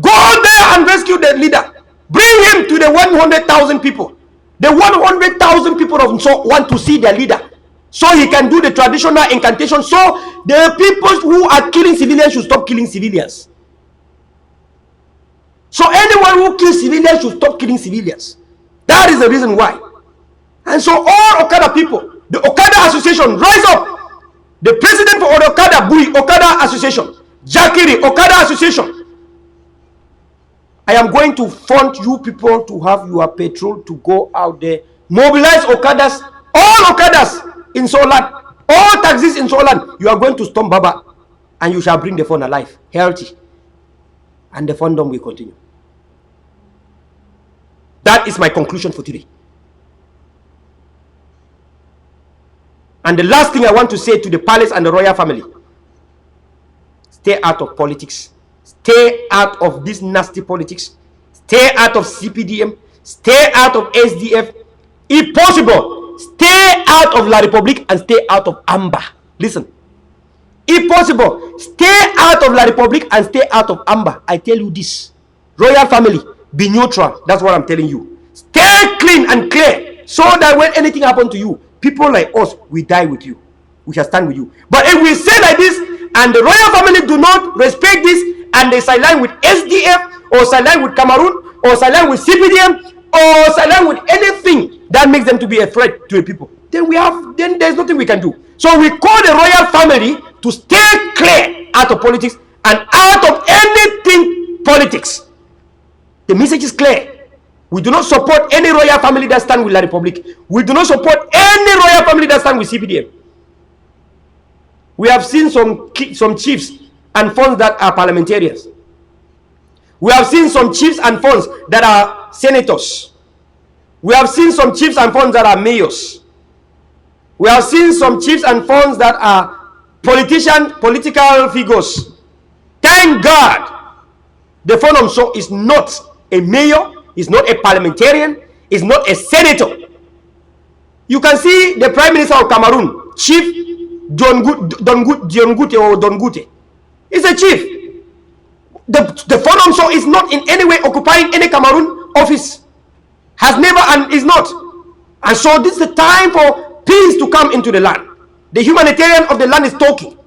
C: Go there and rescue the leader. Bring him to the 100,000 people. The 100,000 people of Nso want to see their leader, so he can do the traditional incantation. So the people who are killing civilians should stop killing civilians. So anyone who kills civilians should stop killing civilians. That is the reason why. And so all Okada people, the Okada Association, rise up. The president for Okada, Bui, Okada Association, Jakiri, Okada Association. I am going to fund you people to have your petrol to go out there. Mobilize Okadas, all Okadas in Solan, all taxis in Solan. You are going to storm Baba and you shall bring the phone alive, healthy. And the fundum will continue. That is my conclusion for today. And the last thing I want to say to the palace and the royal family: stay out of politics. Stay out of this nasty politics. Stay out of CPDM. Stay out of SDF. If possible, stay out of La Republique and stay out of Amba. Listen. If possible, stay out of La Republique and stay out of Amba. I tell you this. Royal family, be neutral. That's what I'm telling you. Stay clean and clear, so that when anything happens to you, people like us, we die with you. We shall stand with you. But if we say like this, and the royal family do not respect this, and they sideline with SDF, or sideline with Cameroon, or sideline with CPDM, or sideline with anything that makes them to be a threat to the people, then there's nothing we can do. So we call the royal family to stay clear out of politics and out of anything politics. The message is clear. We do not support any royal family that stand with La Republique. We do not support any royal family that stand with CPDM. We have seen some chiefs and funds that are parliamentarians. We have seen some chiefs and funds that are senators. We have seen some chiefs and funds that are mayors. We have seen some chiefs and funds that are political figures. Thank God the fund on show is not a mayor, is not a parliamentarian, is not a senator. You can see the Prime Minister of Cameroon, Chief Dongute or Dongute. He's a chief. The forum show is not in any way occupying any Cameroon office. Has never and is not. And so this is the time for peace to come into the land. The humanitarian of the land is talking.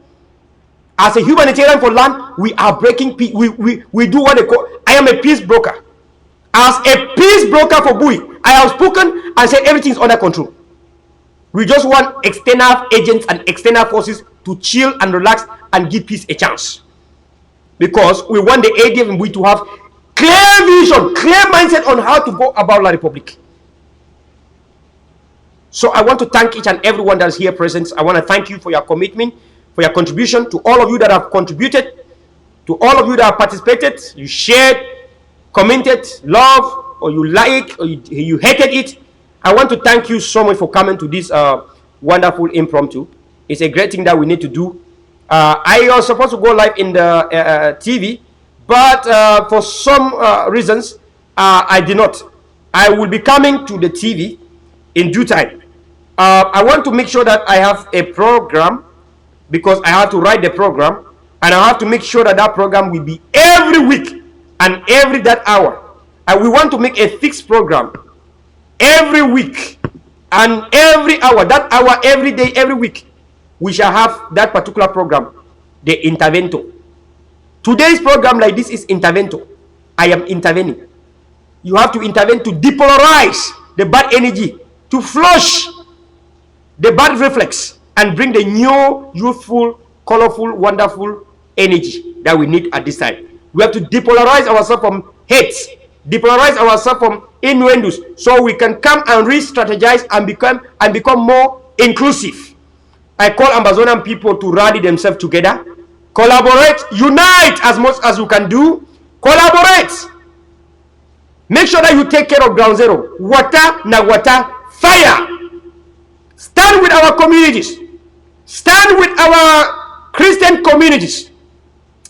C: As a humanitarian for land, we are breaking peace. We do what they call, I am a peace broker. As a peace broker for Bui, I have spoken and said everything is under control. We just want external agents and external forces to chill and relax and give peace a chance. Because we want the ADF in Bui to have clear vision, clear mindset on how to go about La Republique. So I want to thank each and everyone that is here present. I want to thank you for your commitment, for your contribution, to all of you that have contributed, to all of you that have participated, you shared, commented, love, or you like, or you hated it. I want to thank you so much for coming to this wonderful impromptu. It's a great thing that we need to do. I was supposed to go live in the TV, but for some reasons, I did not. I will be coming to the TV in due time. I want to make sure that I have a program, because I have to write the program, and I have to make sure that that program will be every week and every that hour. And we want to make a fixed program every week And every hour, that hour, every day, every week, we shall have that particular program, the intervento. Today's program like this is intervento. I am intervening. You have to intervene to depolarize the bad energy, to flush the bad reflex, and bring the new, youthful, colorful, wonderful energy that we need at this time. We have to depolarize ourselves from hate, depolarize ourselves from innuendos, so we can come and re-strategize and become more inclusive. I call Amazonian people to rally themselves together, collaborate, unite as much as you can do, collaborate. Make sure that you take care of ground zero. Water, na water, fire. Stand with our communities. Stand with our Christian communities.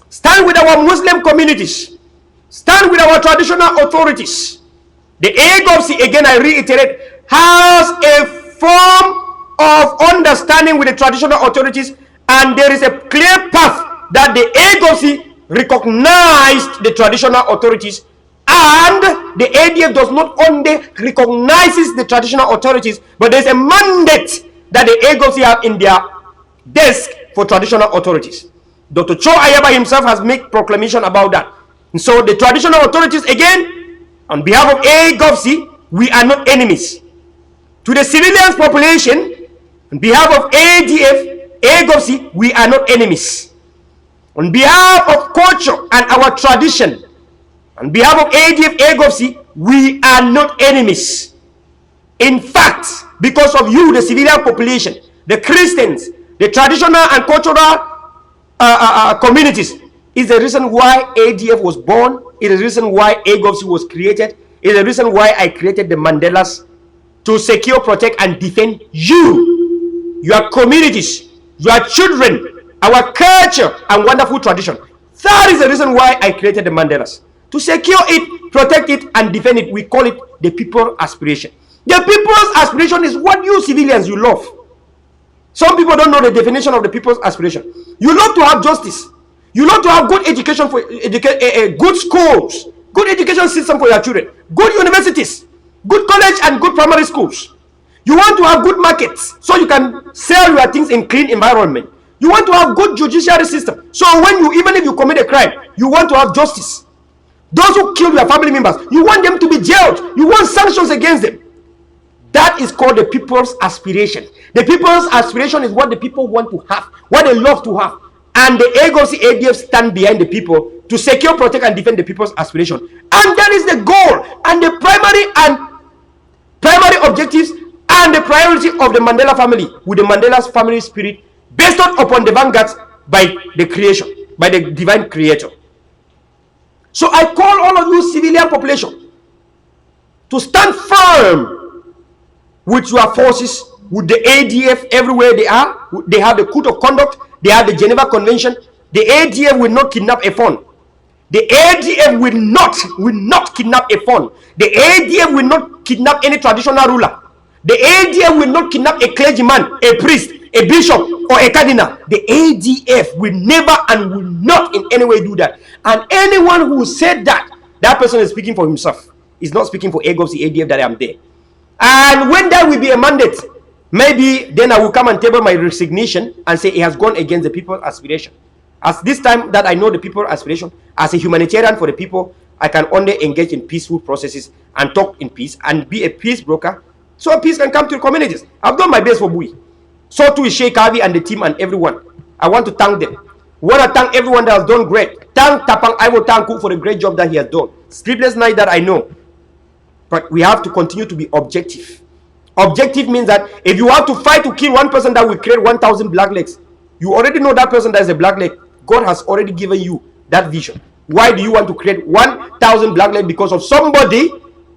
C: Stand with our Muslim communities. Stand with our traditional authorities. The AGOC, again I reiterate, has a form of understanding with the traditional authorities, and there is a clear path that the AGOC recognized the traditional authorities, and the ADF does not only recognizes the traditional authorities, but there's a mandate that the AGOC have in their desk for traditional authorities. Dr. Cho Ayaba himself has made proclamation about that. And so the traditional authorities, again, on behalf of AGOC, we are not enemies. To the civilians population, on behalf of ADF, AGOC, we are not enemies. On behalf of culture and our tradition, on behalf of ADF, AGOC, we are not enemies. In fact, because of you, the civilian population, the Christians, the traditional and cultural communities, is the reason why ADF was born, is the reason why AGOC was created, is the reason why I created the Mandelas, to secure, protect, and defend you, your communities, your children, our culture, and wonderful tradition. That is the reason why I created the Mandelas. To secure it, protect it, and defend it. We call it the people's aspiration. The people's aspiration is what you civilians, you love. Some people don't know the definition of the people's aspiration. You love to have justice. You love to have good education, for good schools, good education system for your children, good universities, good college and good primary schools. You want to have good markets so you can sell your things in clean environment. You want to have good judiciary system. So when you, even if you commit a crime, you want to have justice. Those who kill your family members, you want them to be jailed. You want sanctions against them. That is called the people's aspiration. The people's aspiration is what the people want to have, what they love to have. And the AGOC ADF stand behind the people to secure, protect, and defend the people's aspiration. And that is the goal and the primary objectives and the priority of the Mandela family, with the Mandela's family spirit based upon the vanguards by the creation, by the divine creator. So I call all of you civilian population to stand firm with your forces, with the ADF everywhere they are. They have the code of conduct. They have the Geneva Convention. The ADF will not kidnap a phone. The ADF will not kidnap a phone. The ADF will not kidnap any traditional ruler. The ADF will not kidnap a clergyman, a priest, a bishop, or a cardinal. The ADF will never and will not in any way do that. And anyone who said that, that person is speaking for himself. He's not speaking for AGOC, ADF that I am there. And when that will be a mandate, maybe then I will come and table my resignation and say it has gone against the people's aspiration. As this time that I know the people's aspiration, as a humanitarian for the people, I can only engage in peaceful processes and talk in peace and be a peace broker, so peace can come to the communities. I've done my best for Bui. So too is Sheikh Avi and the team and everyone. I want to thank them. I want to thank everyone that has done great. Thank Tapang Ivo Tanku for the great job that he has done. Sleepless night that I know. But we have to continue to be objective. Objective means that if you have to fight to kill one person that will create 1,000 black legs, you already know that person that is a black leg. God has already given you that vision. Why do you want to create 1,000 black legs because of somebody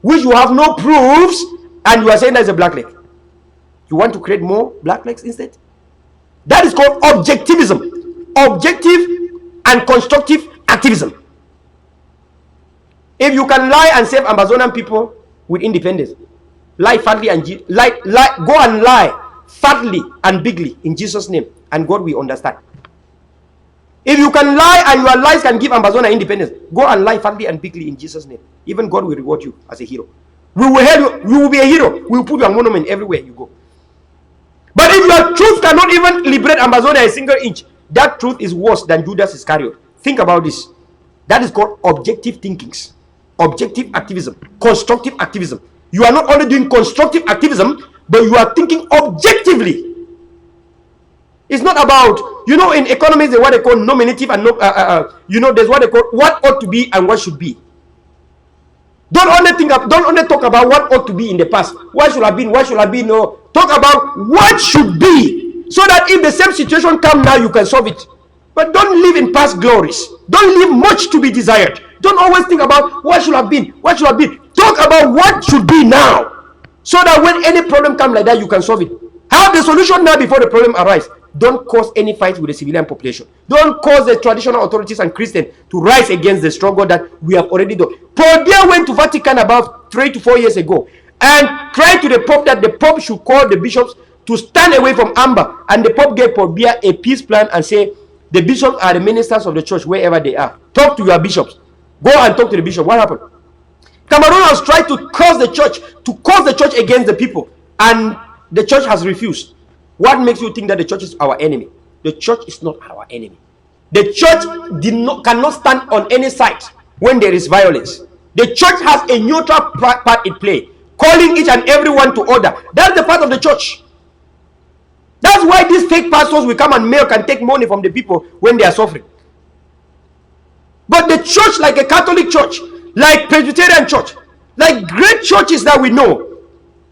C: which you have no proofs and you are saying that is a black leg? You want to create more black legs instead? That is called objectivism. Objective and constructive activism. If you can lie and save Amazonian people with independence, lie fatly and go and lie fatly and bigly in Jesus' name, and God will understand. If you can lie and your lies can give Amazonia independence, go and lie fatly and bigly in Jesus' name. Even God will reward you as a hero. We will hail you. You will be a hero. We will put your monument everywhere you go. But if your truth cannot even liberate Amazonia a single inch, that truth is worse than Judas Iscariot. Think about this. That is called objective thinkings, objective activism, constructive activism. You are not only doing constructive activism, but you are thinking objectively. It's not about, in economics, there's what they call nominative and there's what they call what ought to be and what should be. Don't only talk about what ought to be in the past. What should have been, what should have been. No, talk about what should be, so that if the same situation comes now, you can solve it. But don't live in past glories. Don't leave much to be desired. Don't always think about what should have been, what should have been. Talk about what should be now, so that when any problem comes like that, you can solve it. Have the solution now before the problem arises. Don't cause any fight with the civilian population. Don't cause the traditional authorities and Christians to rise against the struggle that we have already done. Paul Biya went to Vatican about 3 to 4 years ago and cried to the Pope that the Pope should call the bishops to stand away from Amba. And the Pope gave Paul Biya a peace plan and say, the bishops are the ministers of the church wherever they are. Talk to your bishops. Go and talk to the bishop. What happened? Cameroon has tried to cause the church against the people, and the church has refused. What makes you think that the church is our enemy? The church is not our enemy. The church cannot stand on any side when there is violence. The church has a neutral part it play, calling each and everyone to order. That's the part of the church. That's why these fake pastors will come and milk and take money from the people when they are suffering. But the church, like a Catholic church, like Presbyterian church, like great churches that we know,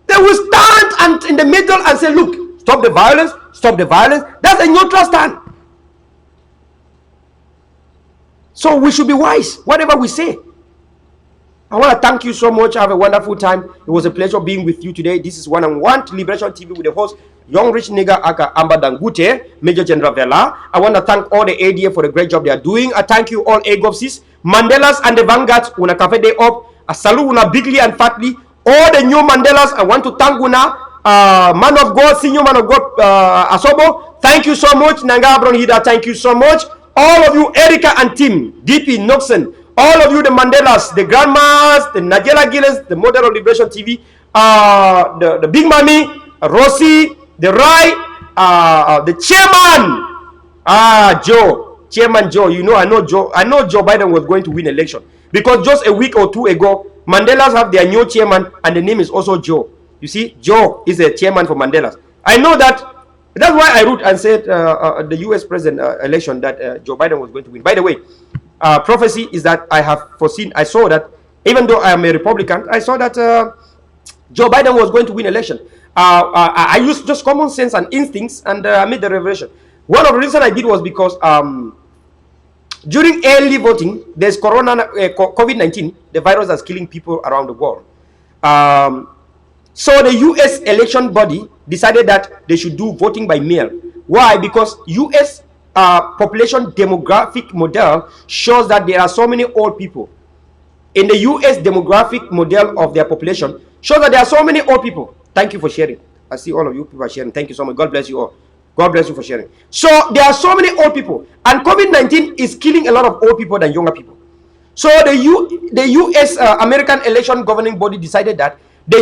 C: they will stand in the middle and say, look, stop the violence, stop the violence. That's a neutral stand. So we should be wise, whatever we say. I want to thank you so much. Have a wonderful time. It was a pleasure being with you today. This is One-on-One Liberation TV with the host, Young Rich Nigga Aka Amba Dangute, Major General Vela. I want to thank all the ADF for the great job they are doing. I thank you all AGOVCs, Mandelas and the Vanguards. Una cafe day up. I salute una bigly and fatly. All the new Mandelas, I want to thank una. Man of God, senior man of God, Asobo. Thank you so much. Nanga Abron Hida, thank you so much. All of you, Erica and Tim, DP, Noxon. All of you, the Mandelas, the grandmas, the Nigella Gilles, the model of Liberation TV, the Big Mommy, Rossi, the Rai, the chairman, Chairman Joe. I know Joe Biden was going to win election because just a week or two ago, Mandelas have their new chairman and the name is also Joe. You see, Joe is a chairman for Mandelas. I know that. That's why I wrote and said the U.S. president election that Joe Biden was going to win. By the way, prophecy is that I saw that even though I am a Republican, I saw that Joe Biden was going to win election. I used just common sense and instincts, and I made the revelation. One of the reasons I did was because during early voting, there's COVID-19, the virus that's killing people around the world. So the U.S. election body decided that they should do voting by mail. Why? Because U.S. Population demographic model shows that there are so many old people. In the U.S. demographic model of their population shows that there are so many old people. Thank you for sharing. I see all of you people are sharing. Thank you so much. God bless you all. God bless you for sharing. So there are so many old people, and COVID-19 is killing a lot of old people than younger people. So the U.S. American election governing body decided that they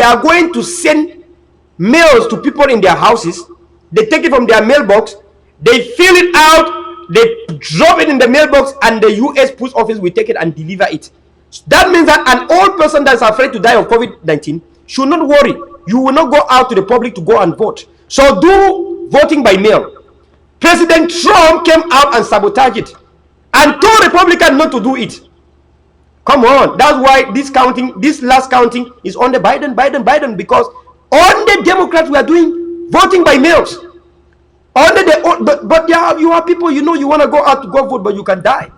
C: are going to send mails to people in their houses. They take it from their mailbox, they fill it out, they drop it in the mailbox, and the U.S. post office will take it and deliver it. That means that an old person that's afraid to die of COVID-19 should not worry. You will not go out to the public to go and vote. So do voting by mail. President Trump came out and sabotaged it and told Republicans not to do it. Come on. That's why this last counting is on the Biden, because on the Democrats we are doing voting by mails. But you are people, you want to go out to go vote, but you can die.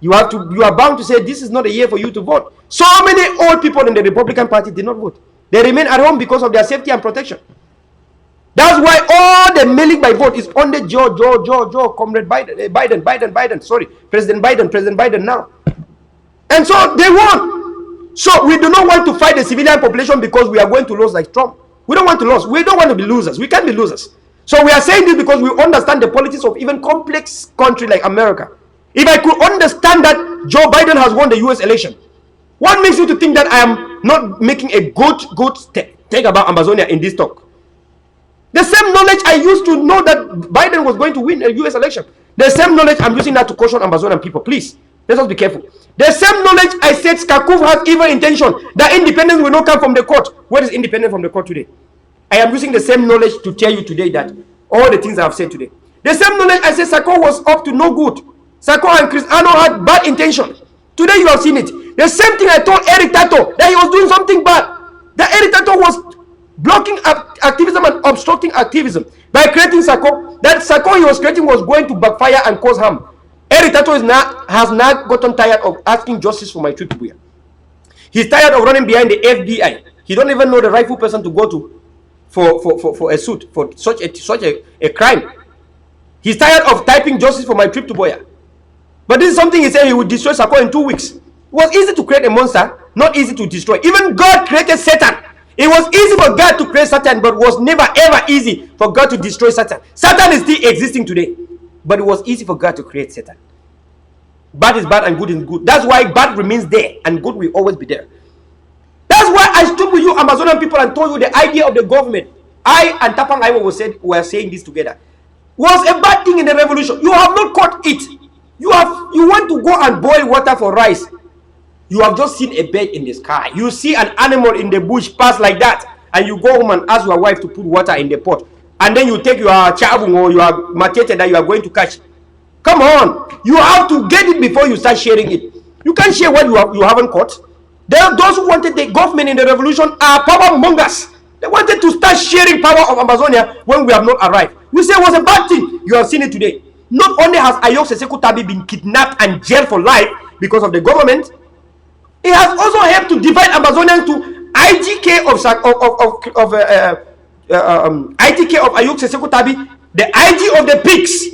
C: You are bound to say this is not a year for you to vote. So many old people in the Republican Party did not vote. They remain at home because of their safety and protection. That's why all the mailing by vote is on the Joe, Comrade Biden. Sorry, President Biden now. And so they won. So we do not want to fight the civilian population because we are going to lose like Trump. We don't want to lose. We don't want to be losers. We can't be losers. So we are saying this because we understand the politics of even complex country like America. If I could understand that Joe Biden has won the U.S. election, What makes you to think that I am not making a good take about Amazonia in this talk? The same knowledge I used to know that Biden was going to win a US election. The same knowledge I'm using now to caution Amazonian people. Please, let us be careful. The same knowledge I said Skakov has evil intention. That independence will not come from the court. What is independent from the court today? I am using the same knowledge to tell you today that all the things I have said today. The same knowledge I said Sako was up to no good. Sako and Cristiano had bad intention. Today you have seen it. The same thing I told Eric Tato, that he was doing something bad. That Eric Tato was blocking activism and obstructing activism by creating Sako. That Sako he was creating was going to backfire and cause harm. Eric Tato has now gotten tired of asking justice for my trip to Buya. He's tired of running behind the FBI. He don't even know the rightful person to go to for a suit for such a crime. He's tired of typing justice for my trip to Buya. But this is something he said he would destroy Sako in 2 weeks. It was easy to create a monster, not easy to destroy. Even God created Satan. It was easy for God to create Satan, but it was never ever easy for God to destroy Satan. Satan is still existing today, but it was easy for God to create Satan. Bad is bad and good is good. That's why bad remains there and good will always be there. That's why I stood with you Amazonian people and told you the idea of the government. I and Tapang Iwo were saying this together. Was a bad thing in the revolution. You have not caught it. You want to go and boil water for rice. You have just seen a bird in the sky. You see an animal in the bush pass like that, and you go home and ask your wife to put water in the pot, and then you take your chabung or your machete that you are going to catch. Come on, you have to get it before you start sharing it. You can't share what you haven't caught. Those who wanted the government in the revolution are power mongers. They wanted to start sharing power of Amazonia when we have not arrived. We say it was a bad thing. You have seen it today. Not only has Ayok Seseko Tabi been kidnapped and jailed for life because of the government, it has also helped to divide Amazonians to IGK ITK of Ayok Seseko Tabi, the IG of the pigs,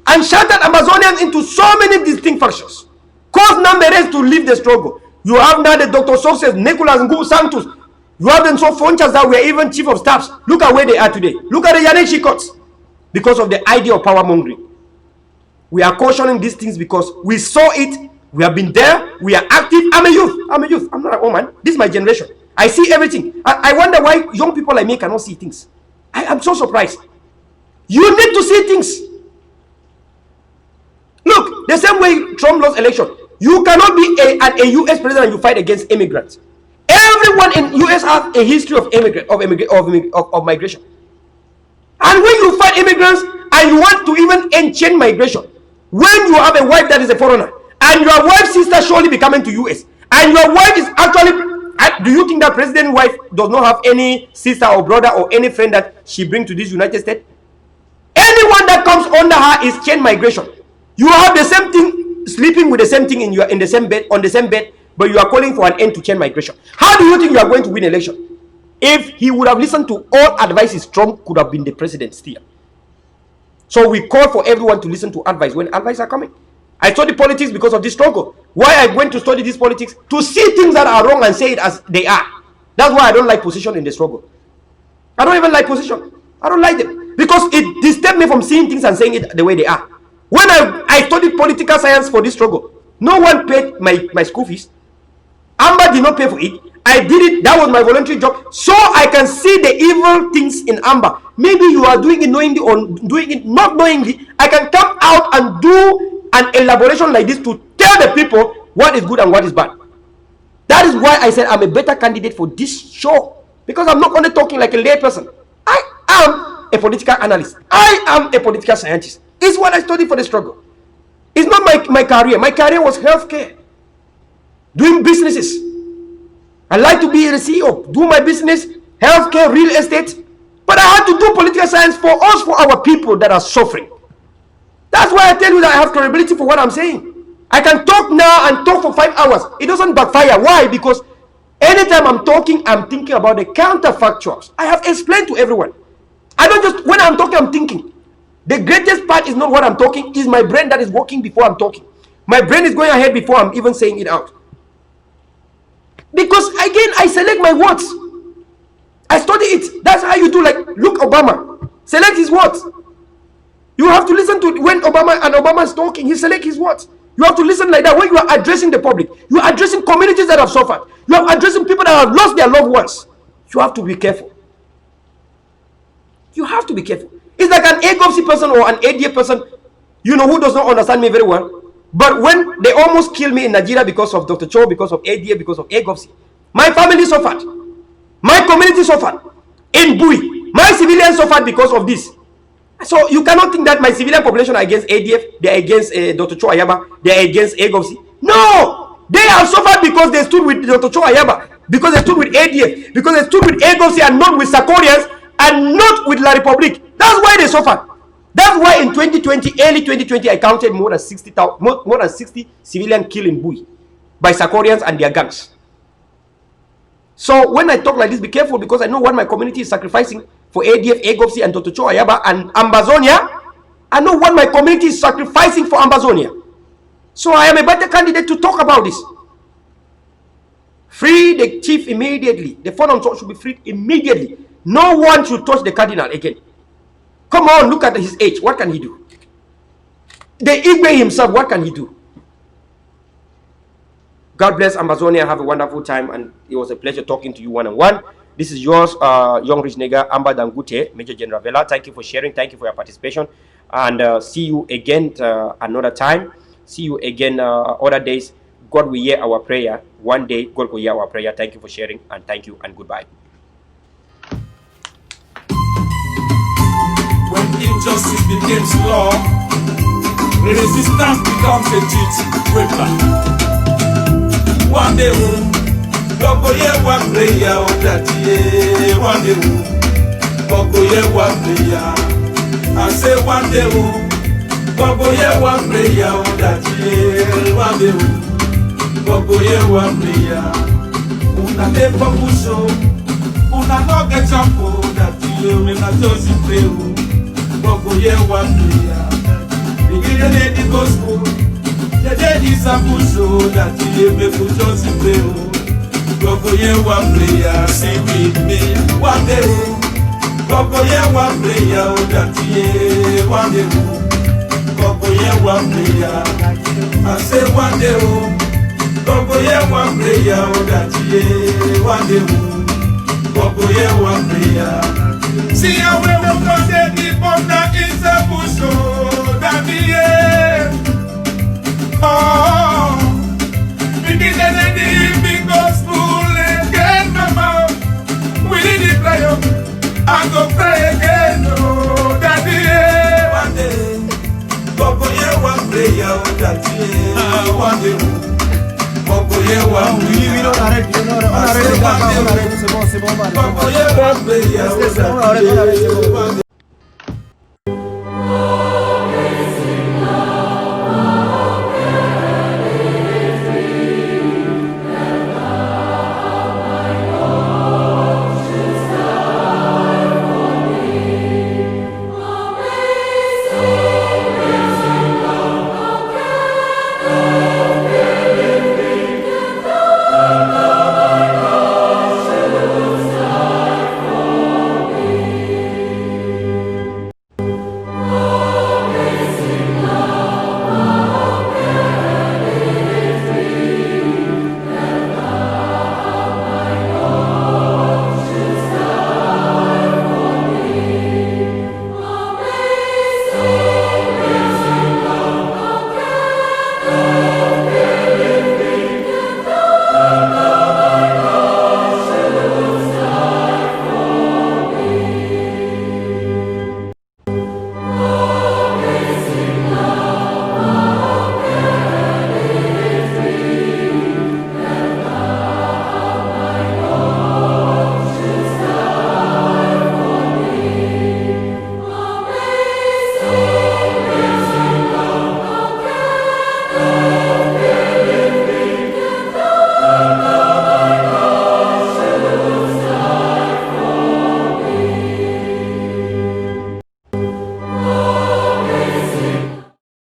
C: and shattered Amazonians into so many distinct factions. Cause numbers to leave the struggle. You have now the Dr. Success, Nicholas Ngu Santos. You have them so funchas that were even chief of staffs. Look at where they are today. Look at the Yannick Chikots. Because of the idea of power mongering. We are cautioning these things because we saw it. We have been there. We are active. I'm a youth. I'm not an old man. This is my generation. I see everything. I wonder why young people like me cannot see things. I am so surprised. You need to see things. Look, the same way Trump lost election. You cannot be a U.S. president and you fight against immigrants. Everyone in U.S. has a history of migration. And when you fight immigrants and you want to even end chain migration, when you have a wife that is a foreigner, and your wife's sister surely be coming to U.S., and your wife is actually, do you think that president's wife does not have any sister or brother or any friend that she brings to this United States? Anyone that comes under her is chain migration. You have the same thing, sleeping with the same thing in the same bed, on the same bed, but you are calling for an end to chain migration. How do you think you are going to win election? If he would have listened to all advices, Trump could have been the president still. So we call for everyone to listen to advice when advice are coming. I study politics because of this struggle. Why I went to study this politics? To see things that are wrong and say it as they are. That's why I don't like position in the struggle. I don't even like position. I don't like them. Because it disturbs me from seeing things and saying it the way they are. When I studied political science for this struggle, no one paid my school fees. Amba did not pay for it. I did it. That was my voluntary job. So I can see the evil things in Amba. Maybe you are doing it knowingly or doing it not knowingly. I can come out and do an elaboration like this to tell the people what is good and what is bad. That is why I said I'm a better candidate for this show. Because I'm not only talking like a lay person. I am a political analyst. I am a political scientist. It's what I studied for the struggle. It's not my career. My career was healthcare. Doing businesses. I like to be a CEO. Do my business, healthcare, real estate. But I had to do political science for us, for our people that are suffering. That's why I tell you that I have credibility for what I'm saying. I can talk now and talk for 5 hours. It doesn't backfire. Why? Because anytime I'm talking, I'm thinking about the counterfactuals. I have explained to everyone. I don't just, when I'm talking, I'm thinking. The greatest part is not what I'm talking, is my brain that is working before I'm talking. My brain is going ahead before I'm even saying it out. Because again, I select my words. I study it. That's how you do, like, look, Obama. Select his words. You have to listen to when Obama is talking, he select his words.
D: You have to listen like that when you are addressing the public. You are addressing communities that have suffered. You are addressing people that have lost their loved ones. You have to be careful. You have to be careful. It's like an AGOPSI person or an ADA person, who does not understand me very well. But when they almost killed me in Nigeria because of Dr. Cho, because of ADA, because of AGOPSI, my family suffered. My community suffered. In Bui, my civilians suffered because of this. So you cannot think that my civilian population are against ADF, they are against Dr. Cho Ayaba, they are against AGOPSI. No! They have suffered because they stood with Dr. Cho Ayaba, because they stood with ADF, because they stood with AGOPSI and not with Sakorians and not with La Republique. That's why they suffered. That's why in 2020, early 2020, I counted more than 60 civilian killed in Bui by Sakorians and their gangs. So when I talk like this, be careful, because I know what my community is sacrificing for ADF, AGOPSI, and Dr. Cho Ayaba and Ambazonia. I know what my community is sacrificing for Ambazonia. So I am a better candidate to talk about this. Free the chief immediately. The Forum should be freed immediately. No one should touch the cardinal again. Come on, look at his age. What can he do? The Igwe himself, what can he do? God bless Amazonia. Have a wonderful time, and it was a pleasure talking to you one-on-one. This is yours, young rich nigger, Amba Dangute, Major General Vela. Thank you for sharing. Thank you for your participation. And see you again another time. See you again other days. God will hear our prayer. One day, God will hear our prayer. Thank you for sharing, and thank you, and goodbye.
E: When injustice becomes law, resistance becomes a cheat. One day, Bokoye wa prayer, one day, Bokoye wa prayer. I say one day, Bokoye wa prayer, one day, Bokoye wa prayer. Una de Bokusho, una no get up that you may not just pray. Bokoye wa prayer. Begin the gospel. The day is a push that you may put just pray. Bokoye wa prayer, sing with me. One day, Bokoye wa prayer, that you one day, Bokoye wa prayer. I say one day, Bokoye wa prayer, that you one day, Bokoye wa prayer. See how we will go there, the border is a push that you. Oh, begin the gospel again, mama. We need to pray. I go pray again, oh, daddy. One day, Bokoye wa prayer, daddy. One day, Bokoye wa prayer. Bokoye wa prayer, daddy.